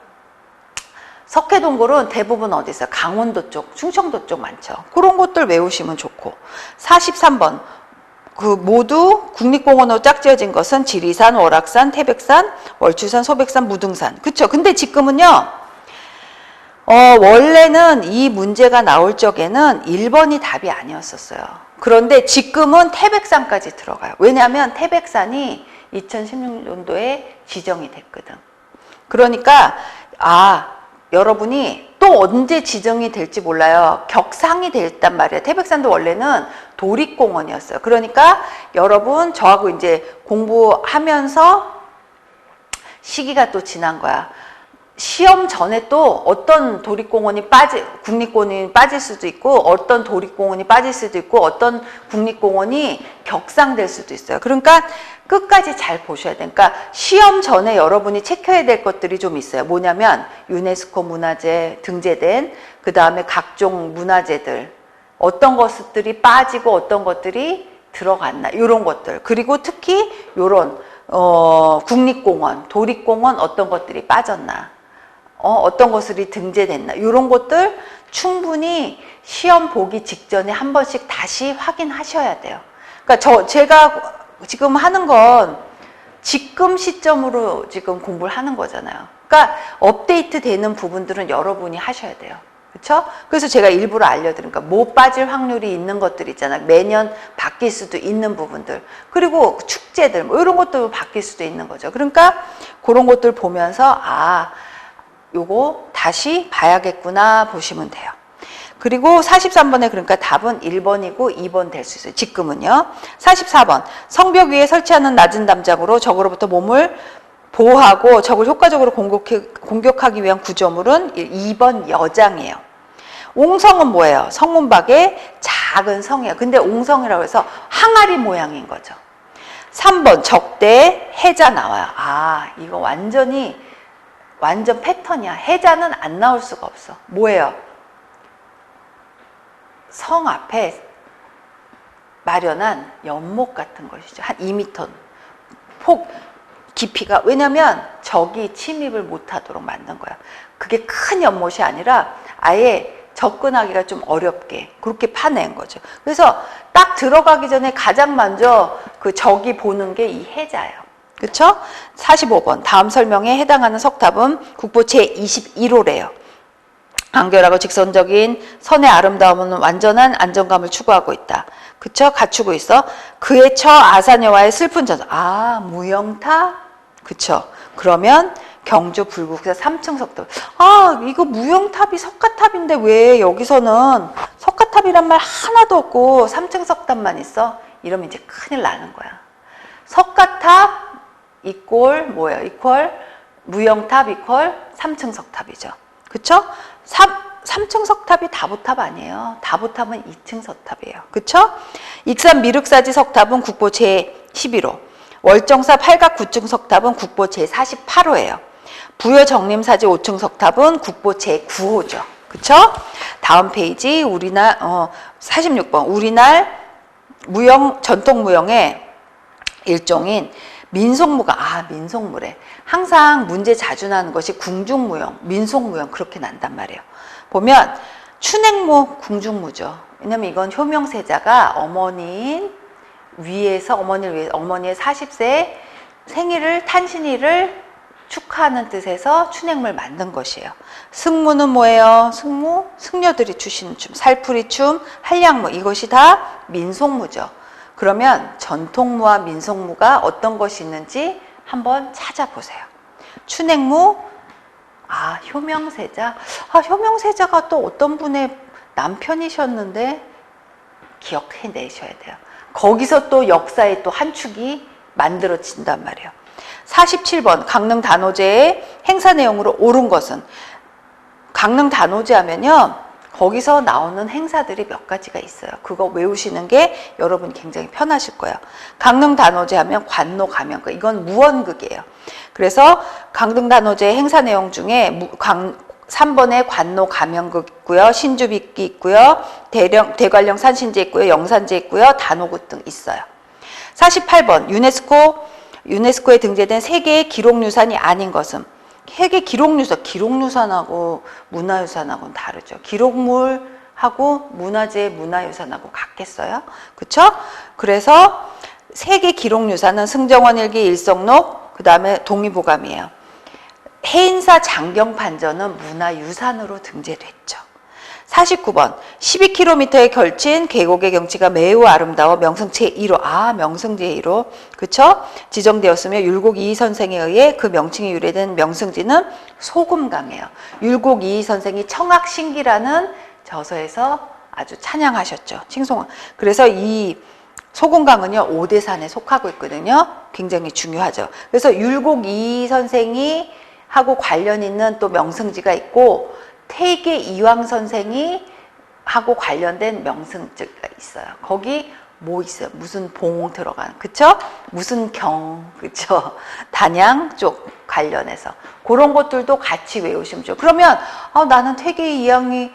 석회동굴은 대부분 어디 있어요? 강원도 쪽, 충청도 쪽 많죠. 그런 것들 외우시면 좋고. 43번. 그 모두 국립공원으로 짝지어진 것은 지리산, 월악산, 태백산, 월추산, 소백산, 무등산. 그쵸? 근데 지금은요, 원래는 이 문제가 나올 적에는 1번이 답이 아니었었어요. 그런데 지금은 태백산까지 들어가요. 왜냐하면 태백산이 2016년도에 지정이 됐거든. 그러니까, 여러분이 또 언제 지정이 될지 몰라요. 격상이 됐단 말이에요. 태백산도 원래는 도립공원이었어요. 그러니까 여러분 저하고 이제 공부하면서 시기가 또 지난 거야. 시험 전에 또 어떤 국립공원이 빠질 수도 있고 어떤 도립공원이 빠질 수도 있고 어떤 국립공원이 격상될 수도 있어요. 그러니까 끝까지 잘 보셔야 돼요. 그러니까 시험 전에 여러분이 체크해야 될 것들이 좀 있어요. 뭐냐면 유네스코 문화재 등재된 그 다음에 각종 문화재들 어떤 것들이 빠지고 어떤 것들이 들어갔나 이런 것들 그리고 특히 이런 국립공원, 도립공원 어떤 것들이 빠졌나 어떤 것들이 등재됐나 이런 것들 충분히 시험 보기 직전에 한 번씩 다시 확인하셔야 돼요. 그러니까 제가 지금 하는 건 지금 시점으로 지금 공부를 하는 거잖아요. 그러니까 업데이트 되는 부분들은 여러분이 하셔야 돼요. 그렇죠? 그래서 제가 일부러 알려드리니까 못 빠질 확률이 있는 것들 있잖아요. 매년 바뀔 수도 있는 부분들. 그리고 축제들 뭐 이런 것도 바뀔 수도 있는 거죠. 그러니까 그런 것들 보면서 요거 다시 봐야겠구나 보시면 돼요. 그리고 43번에 그러니까 답은 1번이고 2번 될 수 있어요. 지금은요. 44번 성벽 위에 설치하는 낮은 담장으로 적으로부터 몸을 보호하고 적을 효과적으로 공격하기 위한 구조물은 2번 여장이에요. 옹성은 뭐예요? 성문박의 작은 성이에요. 근데 옹성이라고 해서 항아리 모양인 거죠. 3번 적대 해자 나와요. 이거 완전 패턴이야. 해자는 안 나올 수가 없어. 뭐예요? 성 앞에 마련한 연못 같은 것이죠. 한 2m 폭 깊이가 왜냐면 적이 침입을 못하도록 만든 거야. 그게 큰 연못이 아니라 아예 접근하기가 좀 어렵게 그렇게 파낸 거죠. 그래서 딱 들어가기 전에 가장 먼저 그 적이 보는 게 이 해자예요. 그렇죠? 45번 다음 설명에 해당하는 석탑은 국보 제21호래요. 간결하고 직선적인 선의 아름다움은 완전한 안정감을 추구하고 있다. 그쵸? 갖추고 있어. 그의 처 아사녀와의 슬픈 전설. 무영탑? 그쵸? 그러면 경주 불국사 3층 석탑. 이거 무영탑이 석가탑인데 왜 여기서는 석가탑이란 말 하나도 없고 3층 석탑만 있어? 이러면 이제 큰일 나는 거야. 석가탑 이꼴 뭐예요? 이퀄 무영탑 이퀄 3층 석탑이죠. 그쵸? 3층 석탑이 다보탑 아니에요. 다보탑은 2층 석탑이에요. 그쵸? 익산 미륵사지 석탑은 국보 제11호. 월정사 팔각 9층 석탑은 국보 제48호예요. 부여 정림사지 5층 석탑은 국보 제9호죠. 그쵸? 다음 페이지 46번 우리날 전통 무용의 일종인 민속무가 민속무래. 항상 문제 자주 나는 것이 궁중무용, 민속무용 그렇게 난단 말이에요. 보면 춘행무 궁중무죠. 왜냐면 이건 효명세자가 어머니를 위해서 어머니의 40세 생일을 탄신일을 축하하는 뜻에서 춘행무를 만든 것이에요. 승무는 뭐예요? 승무, 승려들이 추시는 춤, 살풀이춤, 한량무 이것이 다 민속무죠. 그러면 전통무와 민속무가 어떤 것이 있는지 한번 찾아보세요. 춘행무, 효명세자. 효명세자가 또 어떤 분의 남편이셨는데 기억해내셔야 돼요. 거기서 또 역사의 또 한 축이 만들어진단 말이에요. 47번 강릉 단오제의 행사 내용으로 옳은 것은 강릉 단오제 하면요. 거기서 나오는 행사들이 몇 가지가 있어요. 그거 외우시는 게 여러분 굉장히 편하실 거예요. 강릉 단오제 하면 관노 가면극 이건 무언극이에요. 그래서 강릉 단오제 행사 내용 중에 3번에 관노 가면극 있고요. 신주빅기 있고요. 대관령 산신제 있고요. 영산제 있고요. 단오극 등 있어요. 48번 유네스코에 등재된 세계의 기록유산이 아닌 것은 세계 기록유산하고 문화유산하고는 다르죠. 기록물하고 문화유산하고 같겠어요? 그쵸? 그래서 세계 기록유산은 승정원 일기 일성록 그 다음에 동의보감이에요. 해인사 장경판전은 문화유산으로 등재됐죠. 49번 12km에 걸친 계곡의 경치가 매우 아름다워 명승 제1호 명승 제1호 그쵸? 지정되었으며 율곡 이희 선생에 의해 그 명칭이 유래된 명승지는 소금강이에요. 율곡 이희 선생이 청학신기라는 저서에서 아주 찬양하셨죠. 칭송한. 그래서 이 소금강은요 5대산에 속하고 있거든요. 굉장히 중요하죠. 그래서 율곡 이희 선생이 하고 관련 있는 또 명승지가 있고 태계 이황 선생이 하고 관련된 명승지가 있어요. 거기 뭐 있어요? 무슨 봉 들어간, 그쵸? 무슨 경, 그쵸? 단양 쪽 관련해서 그런 것들도 같이 외우시면 좋죠. 그러면 나는 태계 이황이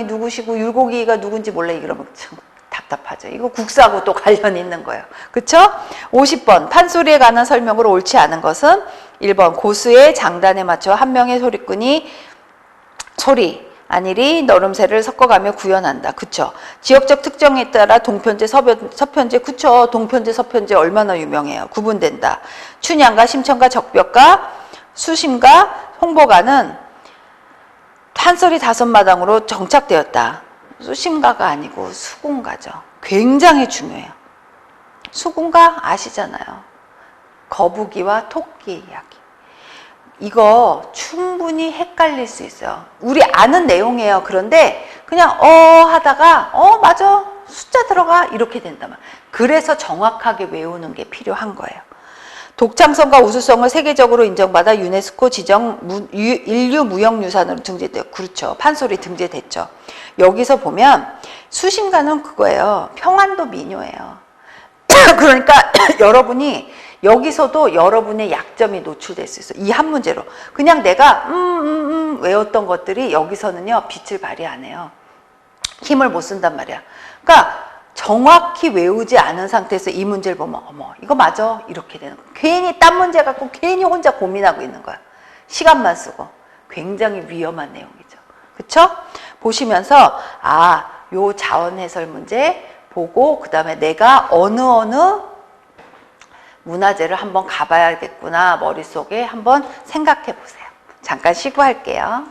누구시고 율곡이가 누군지 몰라 이러면 참 답답하죠. 이거 국사하고 또 관련 있는 거예요. 그쵸? 50번 판소리에 관한 설명으로 옳지 않은 것은 1번 고수의 장단에 맞춰 한 명의 소리꾼이 소리 아니리 너름새를 섞어가며 구현한다. 그쵸? 지역적 특정에 따라 동편제, 서편제, 그쵸? 동편제, 서편제 얼마나 유명해요. 구분된다. 춘향가, 심청가, 적벽가, 수심가, 홍보가는 판소리 5마당으로 정착되었다. 수심가가 아니고 수군가죠. 굉장히 중요해요. 수군가 아시잖아요. 거북이와 토끼 이야기. 이거 충분히 헷갈릴 수 있어요. 우리 아는 내용이에요. 그런데 그냥 하다가 맞아 숫자 들어가 이렇게 된다면 그래서 정확하게 외우는 게 필요한 거예요. 독창성과 우수성을 세계적으로 인정받아 유네스코 지정 인류무형유산으로 등재돼요. 그렇죠. 판소리 등재됐죠. 여기서 보면 수심가는 그거예요. 평안도 민요예요. 그러니까 여러분이 여기서도 여러분의 약점이 노출될 수 있어요. 이 한 문제로. 그냥 내가 외웠던 것들이 여기서는요. 빛을 발휘 안 해요. 힘을 못 쓴단 말이야. 그러니까 정확히 외우지 않은 상태에서 이 문제를 보면 어머 이거 맞아 이렇게 되는 거야. 괜히 딴 문제 갖고 괜히 혼자 고민하고 있는 거야. 시간만 쓰고. 굉장히 위험한 내용이죠. 그쵸? 보시면서 요 자원해설 문제 보고 그 다음에 내가 어느 문화재를 한번 가봐야겠구나 머릿속에 한번 생각해 보세요. 잠깐 쉬고 할게요.